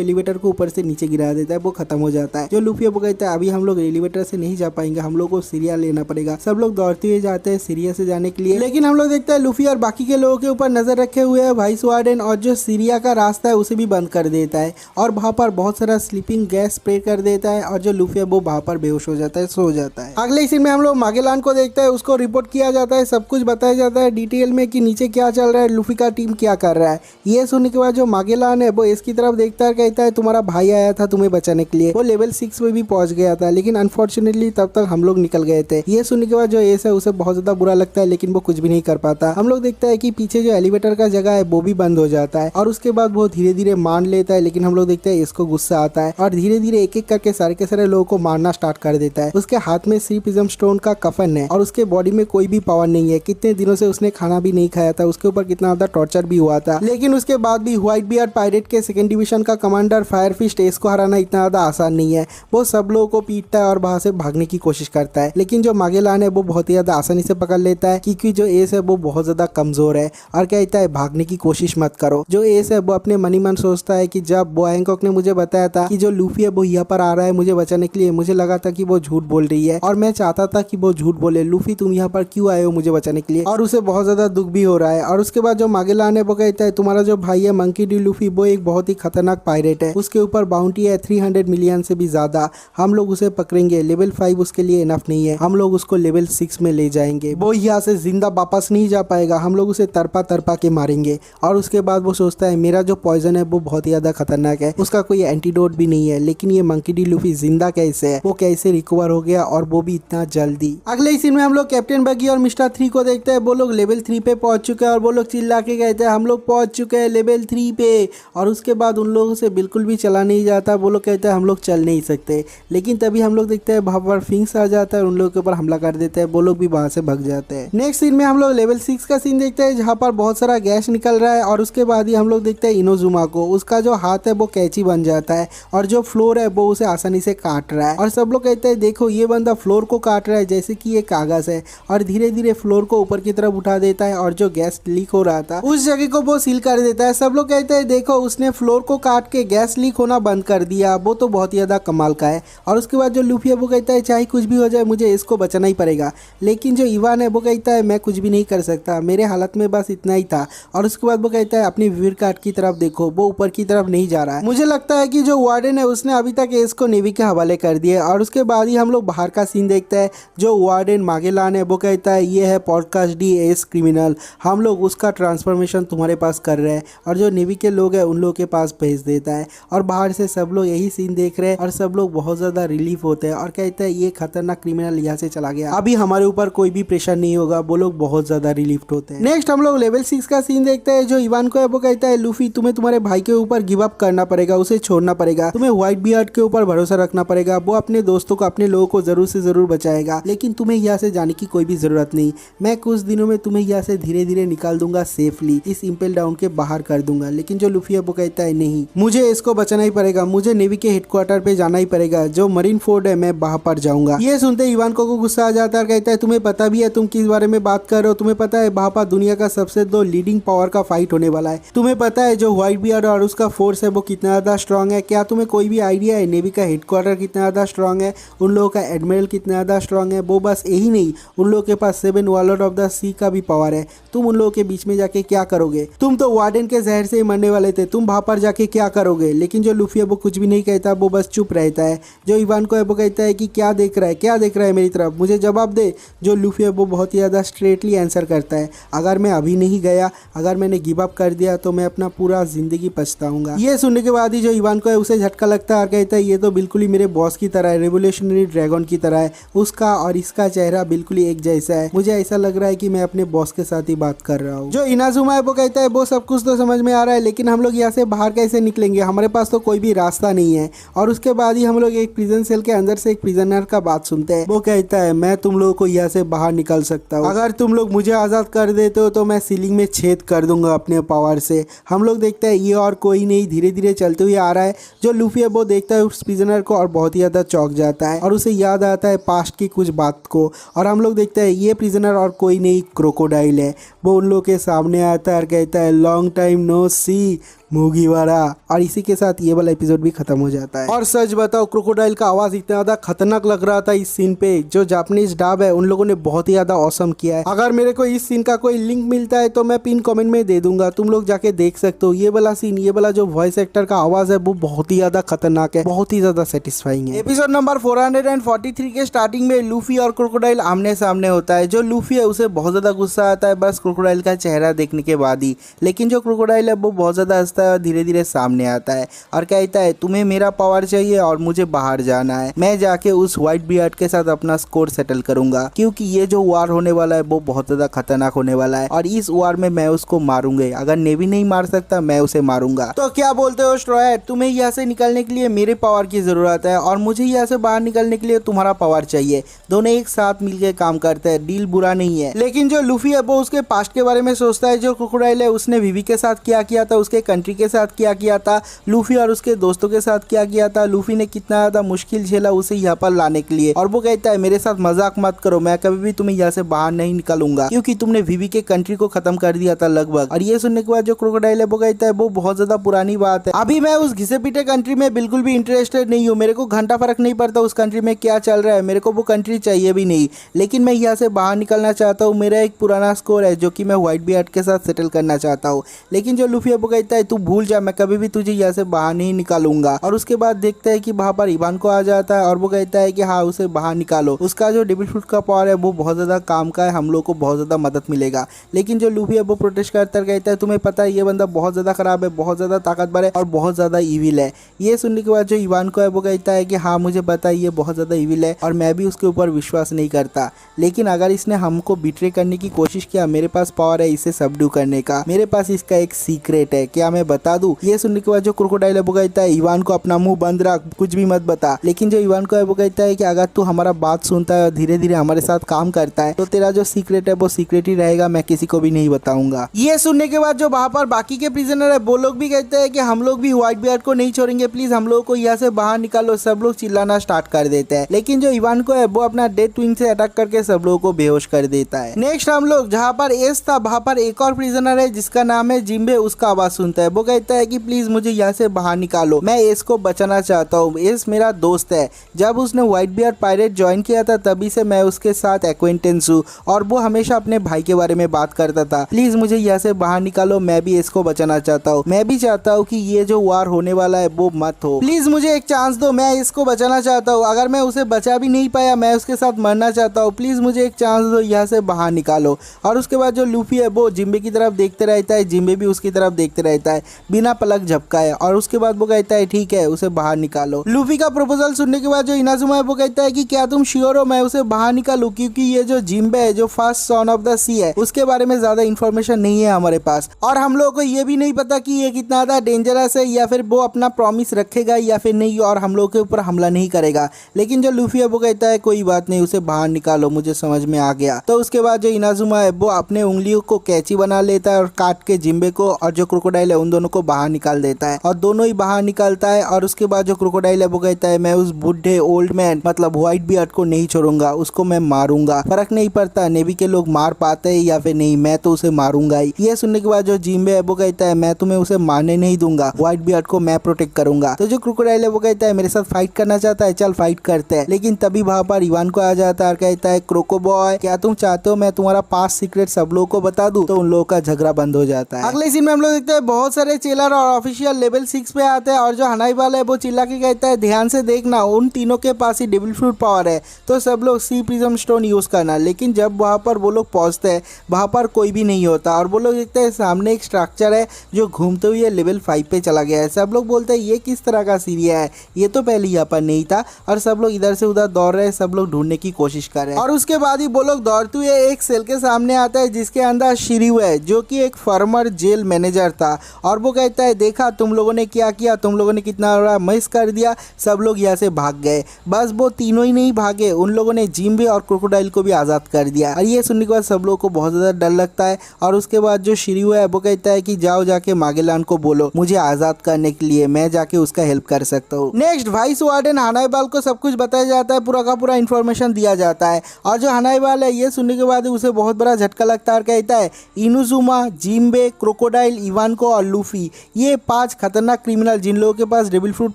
एलिवेटर को ऊपर से नीचे गिरा देता है, वो खत्म हो जाता है। जो लूफी है वो कहता है अभी हम लोग एलिवेटर से नहीं जा पाएंगे, हम लोग को सीरिया लेना पड़ेगा। सब लोग दौड़ते हुए जाते हैं सीरिया से जाने के लिए, लेकिन हम लोग देखते हैं लूफी और बाकी के लोगों के ऊपर नजर रखे हुए है वाइस वार्डन, और जो सीरिया का रास्ता है उसे भी बंद कर देता है और वहां पर बहुत सारा स्लीपिंग गैस स्प्रे कर देता है और जो लूफी है वो वहां पर बेहोश हो जाता है, सो जाता है। अगले सीन में हम लोग मागेलान को देखते हैं, उसको रिपोर्ट किया जाता है, सब कुछ बताया जाता है डिटेल में कि नीचे क्या चल रहा है, लूफी का टीम क्या कर रहा है। ये सुनने के बाद जो मागेलान है वो इसकी तरफ देखता है, कहता है तुम्हारा भाई आया था तुम्हें बचाने के लिए, वो लेवल 6 में भी पहुंच गया था, लेकिन अनफॉर्चुनेटली तब तक हम लोग निकल गए थे। ये सुनने के बाद जो एस है उसे बहुत ज्यादा बुरा लगता है, लेकिन वो कुछ भी नहीं कर पाता। हम लोग देखते हैं कि पीछे जो एलिवेटर का जगह है वो भी बंद हो जाता है और उसके बाद वो धीरे धीरे मान लेता है, लेकिन हम लोग देखते हैं इसको गुस्सा आता है और धीरे धीरे एक एक करके सारे के सारे लोगों को मारना स्टार्ट कर देता है। उसके हाथ में श्रीप्रिज्म स्टोन का कफन है और उसके बॉडी में कोई भी पावर नहीं है। कितने दिनों से उसने खाना भी नहीं खाया था, उसके ऊपर कितना ज्यादा टॉर्चर भी हुआ था, लेकिन उसके बाद भी व्हाइट बियर्ड पायरेट के सेकंड डिवीजन का कमांडर फायरफिस्ट एस को हराना इतना ज्यादा आसान नहीं है। वो सब लोगों को पीटता है और वहां से भागने की कोशिश करता है, लेकिन जो मागेलान है वो बहुत ही ज्यादा आसानी से पकड़ लेता है, क्योंकि जो एस है वो बहुत ज्यादा कमजोर है और कहता है भागने की कोशिश मत करो। जो एस है वो अपने मनी मन सोचता है कि जब बो हैंकॉक ने मुझे बताया था कि जो लूफी है वो यहाँ पर आ रहा है मुझे बचाने के लिए, मुझे लगा था कि वो झूठ बोल रही है और मैं चाहता था कि वो झूठ बोले। लूफी तुम यहाँ पर क्यों आए हो मुझे बचाने के लिए, और उसे बहुत ज्यादा दुख भी हो रहा है। और उसके बाद जो मागेलान है वो कहता है तुम्हारा जो भाई है मंकी डी लूफी वो एक बहुत ही खतरनाक पायरेट है, उसके ऊपर बाउंटी है 300 मिलियन से भी ज्यादा, हम लोग उसे पकड़ेंगे, लेवल 5 उसके लिए इनफ नहीं है, हम लोग उसको लेवल 6 में ले जाएंगे, वो यहाँ से जिंदा वापस नहीं जा पाएगा, हम लोग उसे तरपा तरपा के मारेंगे। और उसके बाद वो सोचता है मेरा जो पॉइजन है वो बहुत ही ज्यादा खतरनाक है, उसका कोई एंटीडोट भी नहीं है, लेकिन ये मंकी डी लूफी जिंदा कैसे है, वो कैसे रिकवर हो गया और वो भी इतना जल्दी। अगले सीन में हम लोग कैप्टन बगी और मिस्टर 3 को देखते हैं, वो लोग लेवल 3 पे पहुंच चुके हैं और वो लोग चिल्ला के कहते हैं हम लोग पहुंच चुके हैं लेवल 3 पे। और उसके बाद उन लोगों से बिल्कुल भी चला नहीं जाता, वो लोग कहते हैं हम लोग चल नहीं सकते, लेकिन तभी हम लोग देखते हैं वहां पर फिंक्स आ जाता है और उन लोगों के ऊपर हमला कर देते हैं, वो लोग भी वहां से भाग जाते हैं। नेक्स्ट सीन में हम लोग लेवल 6 का सीन देखते हैं जहाँ पर बहुत सारा गैस निकल रहा है और उसके बाद ही हम लोग देखते हैं इनोजुमा को, उसका जो हाथ है वो कैंची बन जाता है और जो फ्लोर है वो उसे आसानी से काट रहा है और सब लोग कहते हैं देखो ये बंदा फ्लोर को काट रहा है जैसे कि ये कागज है, और धीरे धीरे फ्लोर को ऊपर की तरफ उठा देता है और जो गैस लीक हो रहा था उस जगह को वो सील कर देता है। सब लोग कहते हैं देखो उसने फ्लोर को काट के गैस लीक होना बंद कर दिया, वो तो बहुत ही ज्यादा कमाल का है। और उसके बाद जो लूफी है वो कहता है चाहे कुछ भी हो जाए मुझे इसको बचाना ही पड़ेगा, लेकिन जो इवान है वो कहता है मैं कुछ भी नहीं कर सकता, मेरे हालत में बस इतना ही था। और उसके बाद वो कहता है अपनी विवर कार्ड की तरफ देखो, वो ऊपर की तरफ नहीं जा रहा है, मुझे लगता है कि जो वार्डन है उसने अभी तक इसको नेवी के हवाले कर दिया। और उसके बाद ही हम लोग बाहर का सीन देखते हैं, जो वार्डन मागेलान है वो कहता है ये है पॉडकास्ट डी एस क्रिमिनल, हम लोग उसका ट्रांसफॉर्मेशन तुम्हारे पास कर रहे हैं, और जो नेवी के लोग हैं उन लोगों के पास भेज देता है। और बाहर से सब लोग यही सीन देख रहे हैं और सब लोग बहुत ज्यादा रिलीफ होते हैं और कहते हैं ये खतरनाक क्रिमिनल यहाँ से चला गया, अभी हमारे ऊपर कोई भी प्रेशर नहीं होगा, वो लोग बहुत ज्यादा रिलीफ होते हैं। नेक्स्ट हम लोग लेवल 6 का सीन देखते हैं, जो इवान को है वो कहता है लूफी तुम्हें तुम्हारे भाई के ऊपर गिव अप करना पड़ेगा, उसे छोड़ना पड़ेगा, तुम्हें व्हाइट बियर्ड के ऊपर भरोसा रखना पड़ेगा, वो अपने दोस्तों को अपने लोगों को जरूर से जरूर बचाएगा, लेकिन तुम्हें यहाँ से जाने की कोई भी जरूरत नहीं, मैं कुछ दिनों में तुम्हें यहाँ से धीरे धीरे निकाल दूंगा, सेफली इस इंपेल डाउन के बाहर कर दूंगा। लेकिन जो लूफी है वो कहता है नहीं, मुझे इसको बचाना ही पड़ेगा, मुझे नेवी के हेडक्वार्टर पे जाना ही पड़ेगा, जो मरीन फोर्ट है मैं वहां पर जाऊंगा। ये सुनते इवान को गुस्सा आ जाता है और कहता है तुम्हें पता भी है तुम किस बारे में बात कर रहे हो, तुम्हें पता है वहां पर दुनिया का सबसे 2 लीडिंग पावर का फाइट होने वाला है, तुम्हें पता है जो व्हाइट बियर्ड और उसका फोर्स है वो कितना ज्यादा स्ट्रांग है, क्या तुम्हें कोई भी आइडिया है नेवी का हेडक्वार्टर कितना ज्यादा स्ट्रांग है, उन लोगों का एडमिरल कितना ज्यादा स्ट्रांग है, वो बस यही नहीं उन लोगों के पास 7 वॉर्लड ऑफ द सी का भी पावर है, तुम उन लोगों के बीच में जाके क्या करोगे, तुम तो वार्डन के जहर से ही मरने वाले थे, तुम वहां पर जाके क्या करोगे। लेकिन जो लूफी है वो कुछ भी नहीं कहता, वो बस चुप रहता है। जो इवान को है वो कहता है कि क्या देख रहा है, क्या देख रहा है मेरी तरफ, मुझे जवाब दे। जो लूफी है वो बहुत ही ज़्यादा स्ट्रेटली आंसर करता है, अगर मैं अभी नहीं गया, अगर मैंने गिव अप कर दिया तो मैं अपना पूरा जिंदगी पछताऊंगा। ये सुनने के बाद ही जो इवान को है उसे झटका लगता है और कहता है ये तो बिल्कुल ही मेरे बॉस की तरह है, रेवोल्यूशनरी ड्रैगन की तरह है, उसका और इसका चेहरा बिल्कुल ही एक जैसा है, मुझे ऐसा लग रहा है कि मैं अपने बॉस के साथ ही बात कर रहा हूँ। जो इनाजुमा है वो कहता है वो सब कुछ तो समझ में आ रहा है, लेकिन हम लोग यहाँ से बाहर कैसे निकलेंगे, हमारे पास तो कोई भी रास्ता नहीं है। और उसके बाद ही हम लोग एक प्रिजन सेल के अंदर से एक प्रिजनर का बात सुनते हैं, वो कहता है मैं तुम लोगों को यहाँ से बाहर निकल सकता हूँ। अगर तुम लोग मुझे आज़ाद कर देते हो तो मैं सीलिंग में छेद कर दूंगा अपने पावर से। हम लोग देखते हैं ये और कोई नहीं धीरे धीरे चलते हुए आ रहा है। जो लूफी है वो देखता है उस प्रिजनर को और बहुत ही ज़्यादा चौंक जाता है और उसे याद आता है पास्ट की कुछ बात को। और हम लोग देखते हैं ये प्रिजनर और कोई नहीं क्रोकोडाइल है। वो उन लोग के सामने आता है और कहता है लॉन्ग टाइम नो सी मूगीवारा। और इसी के साथ ये वाला एपिसोड भी खत्म हो जाता है। और सच बताओ क्रोकोडाइल का आवाज इतना ज्यादा खतरनाक लग रहा था इस सीन पे। जो जापानीज डब है उन लोगों ने बहुत ही ज्यादा औसम किया है। अगर मेरे को इस सीन का कोई लिंक मिलता है तो मैं पिन कमेंट में दे दूंगा, तुम लोग जाके देख सकते हो। ये वाला सीन, ये वाला जो वॉइस एक्टर का आवाज है वो बहुत ही ज्यादा खतरनाक है, बहुत ही ज्यादा सेटिस्फाइंग है। एपिसोड नंबर 443 के स्टार्टिंग में लूफी और क्रोकोडाइल आमने सामने होता है। जो लूफी है उसे बहुत ज्यादा गुस्सा आता है बस क्रोकोडाइल का चेहरा देखने के बाद ही। लेकिन जो क्रोकोडाइल है वो बहुत ज्यादा हंसता है और धीरे धीरे सामने आता है और कहता है तुम्हें मेरा पावर चाहिए और मुझे बाहर जाना है। मैं जाके उस व्हाइट बियर्ड के साथ अपना स्कोर सेटल करूंगा क्योंकि ये जो वार होने वाला है वो बहुत ज्यादा खतरनाक होने वाला है और इस वार में मैं उसको मारूंगा। अगर नेवी नहीं मार सकता मैं उसे मारूंगा। तो क्या बोलते हो स्ट्रॉ हैट, तुम्हें यहाँ से निकलने के लिए मेरे पावर की जरूरत है और मुझे यहाँ से बाहर निकलने के लिए तुम्हारा पावर चाहिए। दोनों एक साथ मिलकर काम करते हैं, डील बुरा नहीं है। लेकिन जो लूफी है वो उसके पास्ट के बारे में सोचता है। जो क्रोकोडाइल है उसने विवी के साथ क्या किया था, उसके कंट्री के साथ क्या किया था, लूफी और उसके दोस्तों के साथ क्या किया था, लूफी ने कितना ज्यादा मुश्किल झेला उसे यहाँ पर लाने के लिए। और वो कहता है मेरे साथ मजाक मत करो, मैं कभी भी तुम्हें यहाँ से बाहर नहीं निकालूंगा क्योंकि तुमने विवी के कंट्री को खत्म कर दिया था लगभग। और ये सुनने के बाद जो क्रोकोडाइल है वो कहता है वो बहुत ज्यादा पुरानी बात है, अभी मैं उस घिसे पीटे कंट्री में बिल्कुल भी इंटरेस्टेड नहीं हूँ। मेरे को घंटा फर्क नहीं पड़ता उस कंट्री में क्या चल रहा है, मेरे को वो कंट्री चाहिए भी नहीं। लेकिन मैं यहाँ से बाहर निकलना चाहता हूँ। मेरा एक पुराना स्कोर है जो कि मैं व्हाइट बियर्ड के साथ सेटल करना चाहता हूँ। लेकिन जो लूफी है वो कहता है तू भूल जा, मैं कभी भी तुझे यहाँ से बाहर नहीं निकालूंगा। और उसके बाद देखते हैं कि वहां पर इवान को आ जाता है और वो कहता है कि हाँ उसे बाहर निकालो, उसका जो डेविल फ्रूट का पावर है वो बहुत ज्यादा काम का है, हम लोग को बहुत ज्यादा मदद मिलेगा। लेकिन जो लूफी है वो प्रोटेस्ट करता कहता है तुम्हें पता है ये बंदा बहुत ज्यादा खराब है, बहुत ज्यादा ताकतवर है और बहुत ज्यादा इविल है। ये सुनने के बाद जो इवान को है वो कहता है कि हाँ मुझे पता है ये बहुत ज्यादा इविल है और मैं भी उसके ऊपर विश्वास नहीं करता। लेकिन अगर इसने हमको बिट्रे करने की कोशिश किया, मेरे पास पावर है इसे सबड्यू करने का, मेरे पास इसका एक सीक्रेट है, क्या मैं बता दूं? ये सुनने के बाद जो क्रोकोडाइल है वो कहता है इवान को अपना मुंह बंद रख, कुछ भी मत बता। लेकिन जो इवान को है वो कहता है कि अगर तू हमारा बात सुनता है और धीरे धीरे हमारे साथ काम करता है तो तेरा जो सीक्रेट है वो सीक्रेट ही रहेगा, मैं किसी को भी नहीं बताऊंगा। ये सुनने के बाद जो वहां पर बाकी के प्रिजनर है वो लोग भी कहते हैं कि हम लोग भी व्हाइट बियर्ड को नहीं छोड़ेंगे, प्लीज हम लोग को यहाँ से बाहर निकालो। सब लोग चिल्लाना स्टार्ट कर देते हैं। लेकिन जो इवान को है वो अपना डेथ विंग से अटैक करके सब लोगों को बेहोश कर देता है। नेक्स्ट हम लोग जहाँ पर एस था वहां पर एक और प्रिजनर है जिसका नाम है जिम्बे, उसका आवाज सुनता है। वो कहता है कि प्लीज मुझे यहाँ से बाहर निकालो, मैं एस को बचाना चाहता हूँ। एस मेरा दोस्त है, जब उसने व्हाइट बियर्ड पायरेट ज्वाइन किया था तभी से मैं उसके साथ एक्वेंटेंस हूँ और वो हमेशा अपने भाई के बारे में बात करता था। प्लीज मुझे यहाँ से बाहर निकालो, मैं भी इसको बचाना चाहता हूँ। मैं भी चाहता हूँ कि ये जो वार होने वाला है वो मत हो, प्लीज मुझे एक चांस दो, मैं इसको बचाना चाहता हूँ। अगर मैं उसे बचा भी नहीं पाया मैं उसके साथ मरना चाहता हूँ, प्लीज मुझे एक चांस दो, यहाँ से बाहर निकालो। और उसके बाद जो लूफी है वो जिम्बे की तरफ देखते रहता है, जिम्बे भी उसकी तरफ देखते रहता है बिना पलक झपकाए। और उसके बाद वो कहता है ठीक है उसे बाहर निकालो। लूफी का प्रपोजल सुनने के बाद जो इनाजुमा है वो कहता है कि क्या तुम श्योर हो मैं उसे बाहर निकालूं, क्योंकि ये जो जिम्बे है जो फर्स्ट सन ऑफ द सी है उसके बारे में ज्यादा इन्फॉर्मेशन नहीं है हमारे पास और हम लोगों को ये भी नहीं पता कि ये कितना ज्यादा डेंजरस है या फिर वो अपना प्रॉमिस रखेगा या फिर नहीं और हम लोगों के ऊपर हमला नहीं करेगा। लेकिन जो लूफी है वो कहता है कोई बात नहीं उसे बाहर निकालो, मुझे समझ में आ गया। तो उसके बाद जो इनाजुमा है वो अपने उंगलियों को कैंची बना लेता है और काट के जिम्बे को और जो क्रोकोडाइल है उन दोनों को बाहर निकाल देता है और दोनों ही बाहर निकालता है। और उसके बाद जो क्रोकोडाइल है वो कहता है मैं उस बुढ़े ओल्ड मैन मतलब व्हाइट बियर्ड को नहीं छोड़ूंगा, उसको मैं मारूंगा, फर्क नहीं पड़ता नेवी के लोग मार पाते हैं या फिर नहीं, मैं तो उसे मारूंगा ही। ये सुनने के बाद जो जिम्बे है वो कहता है मैं तुम्हें उसे मारने नहीं दूंगा, व्हाइट बियर्ड को मैं प्रोटेक्ट करूंगा। तो जो क्रोकोडाइल है वो कहता है मेरे साथ फाइट करना चाहता है, चल फाइट करते हैं। लेकिन तभी वहां पर इवान को आ जाता है और कहता है क्रोको बॉय क्या तुम चाहते हो मैं तुम्हारा पास सीक्रेट सब लोगों को बता दूं? तो उन लोगों का झगड़ा बंद हो जाता है। अगले सीन में हम लोग देखते हैं बहुत सारे चेलर और ऑफिशियल लेवल 6 पे आते हैं और जो हनाई वाला है वो चिल्ला के कहता है ध्यान से देखना उन तीनों के पास ही डेविल फ्रूट पावर है, तो सब लोग सी प्रिज्म स्टोन यूज करना। लेकिन जब वहां पर वो लोग पहुंचते हैं वहां पर कोई भी नहीं होता और वो लोग देखते हैं सामने एक स्ट्रक्चर है जो घूमते हुए लेवल 5 पे चला गया है। सब लोग बोलते हैं ये किस तरह का सीरिया है, ये तो पहले यहाँ पर नहीं था। और सब लोग इधर से उधर दौड़ रहे हैं, सब लोग ढूंढने की कोशिश कर रहे हैं। और उसके बाद ही वो लोग दौड़ते हुए एक सेल के सामने आता है जिसके अंदर शिरिउ है जो कि एक फॉर्मर जेल मैनेजर था और वो कहता है देखा तुम लोगों ने क्या किया, तुम लोगों ने कितना बड़ा मिस कर दिया, सब लोग यहाँ से भाग गए। बस वो तीनों ही नहीं भागे, उन लोगों ने जिम्बे और क्रोकोडाइल को भी आज़ाद कर दिया। और ये सुनने के बाद सब लोगों को बहुत ज़्यादा डर लगता है। और उसके बाद जो शिर्यू है वो कहता है कि जाओ जाके मागेलान को बोलो मुझे आज़ाद करने के लिए, मैं जाके उसका हेल्प कर सकता हूँ। नेक्स्ट वाइस वार्डन हनाईबाल को सब कुछ बताया जाता है, पूरा का पूरा इन्फॉर्मेशन दिया जाता है। और जो हनाईबाल है ये सुनने के बाद उसे बहुत बड़ा झटका लगता है और कहता है इनुजुमा, जिम्बे, क्रोकोडाइल, इवानको और लूफी ये 5 खतरनाक क्रिमिनल जिन लोगों के पास डेविल फ्रूट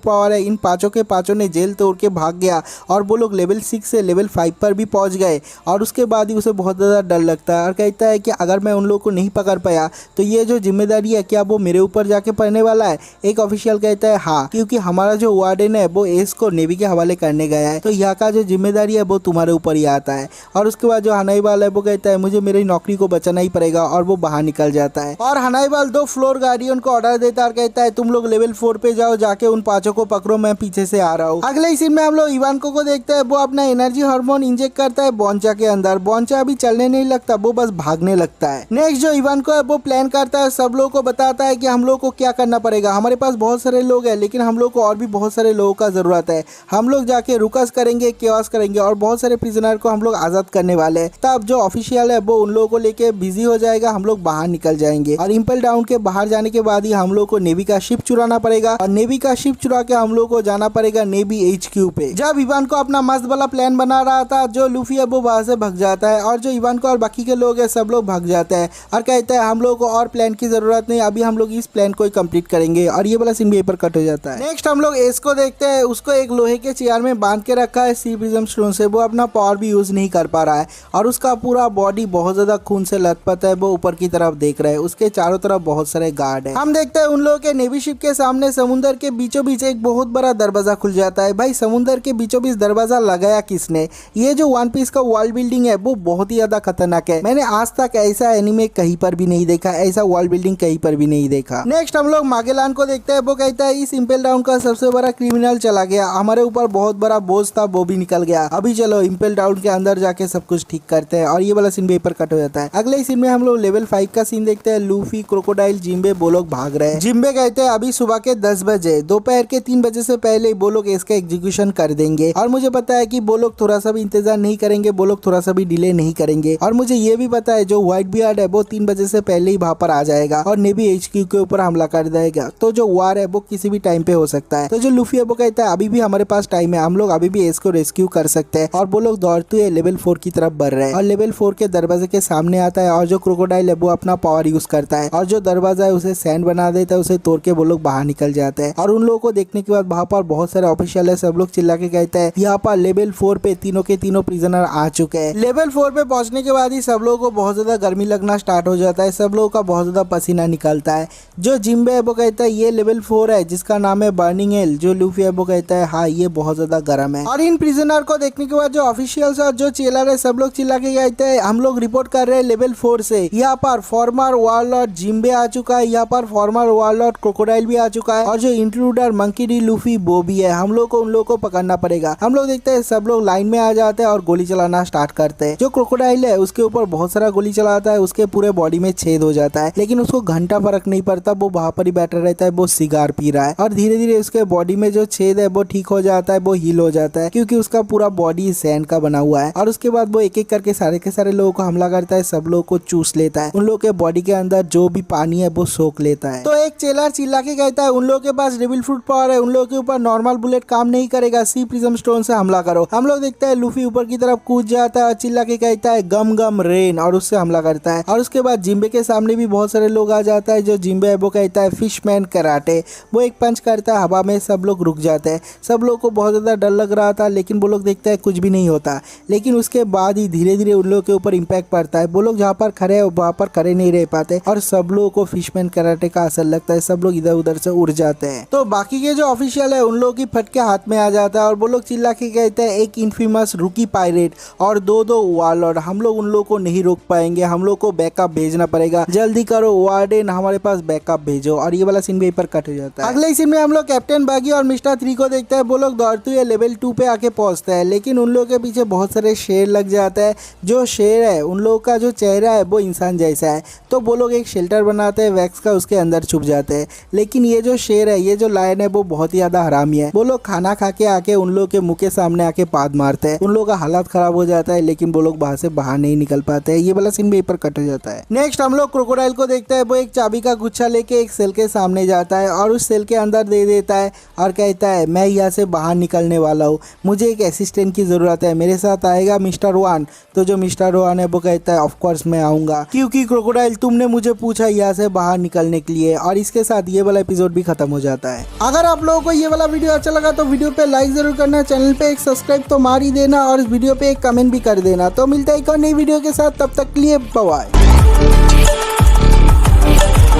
पावर है, इन पांचों के पांचों ने जेल तोड़ के भाग गया और वो लोग लेवल 6 से लेवल 5 पर भी पहुंच गए। और उसके बाद ही उसे बहुत ज़्यादा डर लगता है और कहता है कि अगर मैं उन लोगों को नहीं पकड़ पाया तो ये जो जिम्मेदारी है क्या वो मेरे ऊपर जाके पड़ने वाला है। एक ऑफिशियल कहता है हाँ, क्योंकि हमारा जो वार्डन है वो एस को नेवी के हवाले करने गया है, तो यहाँ का जो जिम्मेदारी है वो तुम्हारे ऊपर ही आता है। और उसके बाद जो हनाईबाल है वो कहता है मुझे मेरी नौकरी को बचाना ही पड़ेगा और वो बाहर निकल जाता है। और हनाईबाल 2 फ्लोर गार्डियन को ऑर्डर देता है और कहता है तुम लोग लेवल 4 पे जाओ, जाके उन पांचों को पकड़ो, मैं पीछे से आ रहा हूँ। अगले ही सीन में हम लोग इवानको को देखते हैं, वो अपना एनर्जी हार्मोन इंजेक्ट करता है बोंचा के अंदर। बोंचा अभी चलने नहीं लगता, वो बस भागने लगता है। नेक्स्ट जो इवानको है वो प्लान करता है, सब लोगों को बताता है कि हम लोग को क्या करना पड़ेगा। हमारे पास बहुत सारे लोग हैं लेकिन हम लोग को और भी बहुत सारे लोगों का जरूरत है। हम लोग जाके रुकस करेंगे, केओस करेंगे और बहुत सारे प्रिजनर को हम लोग आजाद करने वाले हैं। तब जो ऑफिशियल है वो उन लोगों को लेके बिजी हो जाएगा, हम लोग बाहर निकल जाएंगे। और इम्पल डाउन के बाहर जाने के बाद ही हम लोग को नेवी का शिप चुराना पड़ेगा और नेवी का शिप चुरा के हम लोग को जाना पड़ेगा नेवी HQ पे। जब इवान को अपना मस्त वाला प्लान बना रहा था, जो लूफी है वो वहां से भग जाता है और जो इवान को और बाकी के लोग है सब लोग भाग जाते हैं और कहता है हम लोग को और प्लान की जरूरत नहीं, अभी हम लोग इस प्लान को ही कंप्लीट करेंगे। और ये वाला सीन भी पर कट हो जाता है। नेक्स्ट हम लोग एस को देखते हैं, उसको एक लोहे के चेयर में बांध के रखा है सी प्रिज्म स्टोन से, वो अपना पावर भी यूज नहीं कर पा रहा है और उसका पूरा बॉडी बहुत ज्यादा खून से लथपथ है। वो ऊपर की तरफ देख रहा है, उसके चारों तरफ बहुत सारे गार्ड है। हम देखते हैं उन लोगों के नेवी शिप के सामने समुद्र के बीचों बीच एक बहुत बड़ा दरवाजा खुल जाता है। भाई समुद्र के बीचों बीच दरवाजा लगाया किसने? ये जो वन पीस का वॉल बिल्डिंग है वो बहुत ही ज्यादा खतरनाक है, मैंने आज तक ऐसा एनिमे कहीं पर भी नहीं देखा, ऐसा वॉल बिल्डिंग कहीं पर भी नहीं देखा। नेक्स्ट हम लोग मागेलान को देखते हैं, वो कहता है इस इम्पेल डाउन का सबसे बड़ा क्रिमिनल चला गया, हमारे ऊपर बहुत बड़ा बोझ था वो भी निकल गया, अभी चलो इम्पेल डाउन के अंदर जाके सब कुछ ठीक करते हैं। और ये वाला सीन भी पर कट हो जाता है। अगले सीन में हम लोग लेवल 5 का सीन देखते हैं, लूफी, क्रोकोडाइल, जिम्बे वो लोग भाग रहे हैं। जिम्बे कहते हैं अभी सुबह के 10 बजे, दोपहर के 3 बजे से पहले वो लोग इसका एग्जीक्यूशन कर देंगे। और मुझे पता है कि वो लोग थोड़ा सा भी इंतजार नहीं करेंगे, वो लोग थोड़ा सा भी डिले नहीं करेंगे। और मुझे ये भी पता है जो व्हाइट बियर्ड है वो 3 बजे से पहले ही वहां पर आ जाएगा और नेवी HQ के ऊपर हमला कर देगा, तो जो वार है वो किसी भी टाइम पे हो सकता है। तो जो लूफी है वो कहता है अभी भी हमारे पास टाइम है, हम लोग अभी भी एस को रेस्क्यू कर सकते हैं। और वो लोग दौड़ते हुए लेवल 4 की तरफ बढ़ रहे हैं और लेवल 4 के दरवाजे के सामने आता है और जो क्रोकोडाइल है वो अपना पावर यूज करता है और जो दरवाजा है उसे सैंड बना देता है, उसे तोड़ के वो लोग बाहर निकल जाते हैं। और उन लोगों को देखने के बाद वहां पर बहुत सारे ऑफिशियल है, सब लोग चिल्ला के कहते हैं यहाँ पर लेवल 4 पे तीनों के तीनों प्रिजनर आ चुके हैं। लेवल 4 पे पहुंचने के बाद ही सब लोगों को बहुत ज्यादा गर्मी लगना स्टार्ट हो जाता है, सब लोगों का बहुत ज्यादा पसीना निकलता है। जो जिम्बे है वो कहता है ये लेवल 4 है जिसका नाम है बर्निंग हेल। जो लूफी है वो कहता है हाँ ये बहुत ज्यादा गर्म है। और इन प्रिजनर को देखने के बाद जो ऑफिशियल्स और जो चेलर है सब लोग चिल्ला के कहते हैं हम लोग रिपोर्ट कर रहे हैं लेवल 4 से, यहाँ पर फॉर्मर वारलॉर्ड जिम्बे आ चुका है, यहाँ पर फॉर्मर वारलॉर्ड क्रोकोडाइल भी आ चुका है और जो इंट्रूडर मंकी डी लूफी वो भी है, हम लोग को उन लोगों को पकड़ना पड़ेगा। हम लोग देखते हैं सब लोग लाइन में आ जाते हैं और गोली चलाना स्टार्ट करते हैं। जो क्रोकोडाइल है उसके ऊपर बहुत सारा गोली चलाता है, उसके पूरे बॉडी में छेद हो जाता है लेकिन उसको घंटा फर्क नहीं पड़ता, वो वहां पर ही बैठा रहता है, वो सिगार पी रहा है और धीरे धीरे उसके बॉडी में जो छेद है वो ठीक हो जाता है, वो हील हो जाता है क्योंकि उसका पूरा बॉडी सैंड का बना हुआ है। और उसके बाद वो एक एक करके सारे के सारे लोगों को हमला करता है, सब लोगों को चूस लेता है, उन लोगों के बॉडी के अंदर जो भी पानी है वो सोख लेता है। तो एक चेलर चिल्ला के कहता है उन लोगों के पास डेविल फ्रूट पावर है, उन लोगों के ऊपर नॉर्मल बुलेट काम नहीं करेगा, सी प्रिज्म स्टोन से हमला करो। हम लोग देखते हैं लूफी ऊपर की तरफ कूद जाता है और चिल्ला के कहता है गम गम रेन और उससे हमला करता है। और उसके बाद जिम्बे के सामने भी बहुत सारे लोग आ जाता है। जो जिम्बे है वो कहता है फिशमैन कराटे, वो एक पंच करता है हवा में, सब लोग रुक जाते हैं। सब लोग को बहुत ज्यादा डर लग रहा था लेकिन वो लोग देखते हैं कुछ भी नहीं होता, लेकिन उसके बाद ही धीरे धीरे उन लोगों के ऊपर इम्पैक्ट पड़ता है, वो लोग जहाँ पर खड़े हैं वहाँ पर खड़े नहीं रह पाते और सब लोगों को फिशमैन कराटे का असर लगता है, सब लोग इधर उधर से उड़ जाते हैं। तो बाकी के जो ऑफिशियल है उन लोगों की फटके हाथ में आ जाता है और वो लोग चिल्ला के कहते हैं एक इनफेमस रुकी पायरेट और दो वारलॉर्ड, हम लोग उन लोगों को नहीं रोक पाएंगे, हम लोग को बैकअप भेजना पड़ेगा, जल्दी करो वार्डन हमारे पास बैकअप भेजो। और ये वाला सीन भी पर कट हो जाता है। अगले सीन में हम लोग कैप्टन बागी और मिस्टर 3 को देखते हैं, वो लोग दौड़ते हुए लेवल 2 पे आके पहुंचते हैं लेकिन उन लोगों के पीछे बहुत सारे शेर लग जाते हैं। जो शेर है उन लोगों का जो चेहरा है वो इंसान जैसा है, तो वो लोग एक शेल्टर बनाते हैं वैक्स का, उसके अंदर छुप जाते हैं। लेकिन ये जो शेर है, ये जो लायन है, वो बहुत ही ज्यादा हरामी है। वो लोग खाना खा के आके उन लोग के मुंह के सामने आके पाद मारते हैं। उन लोगों का हालत खराब हो जाता है, लेकिन वो लोग वहां से बाहर नहीं निकल पाते हैं। ये वाला सीन भी पर कट हो जाता है। नेक्स्ट हम लोग क्रोकोडाइल को देखते हैं। वो एक चाबी का गुच्छा लेके एक सेल के सामने जाता है और उस सेल के अंदर दे देता है और कहता है, मैं यहाँ से बाहर निकलने वाला हूँ, मुझे एक असिस्टेंट की जरूरत है, मेरे साथ आएगा मिस्टर वन। तो जो मिस्टर वन है वो कहता है, ऑफ कोर्स मैं आऊंगा, क्योंकि क्रोकोडाइल तुमने मुझे पूछा यहाँ से बाहर निकलने के लिए। और इसके साथ ये वाला एपिसोड भी खत्म हो जाता है। अगर आप लोगों को ये वाला वीडियो अच्छा लगा तो वीडियो पे लाइक जरूर करना, चैनल पे एक सब्सक्राइब तो मार ही देना और इस वीडियो पे एक कमेंट भी कर देना। तो मिलता है एक और नई वीडियो के साथ, तब तक के लिए बाय बाय।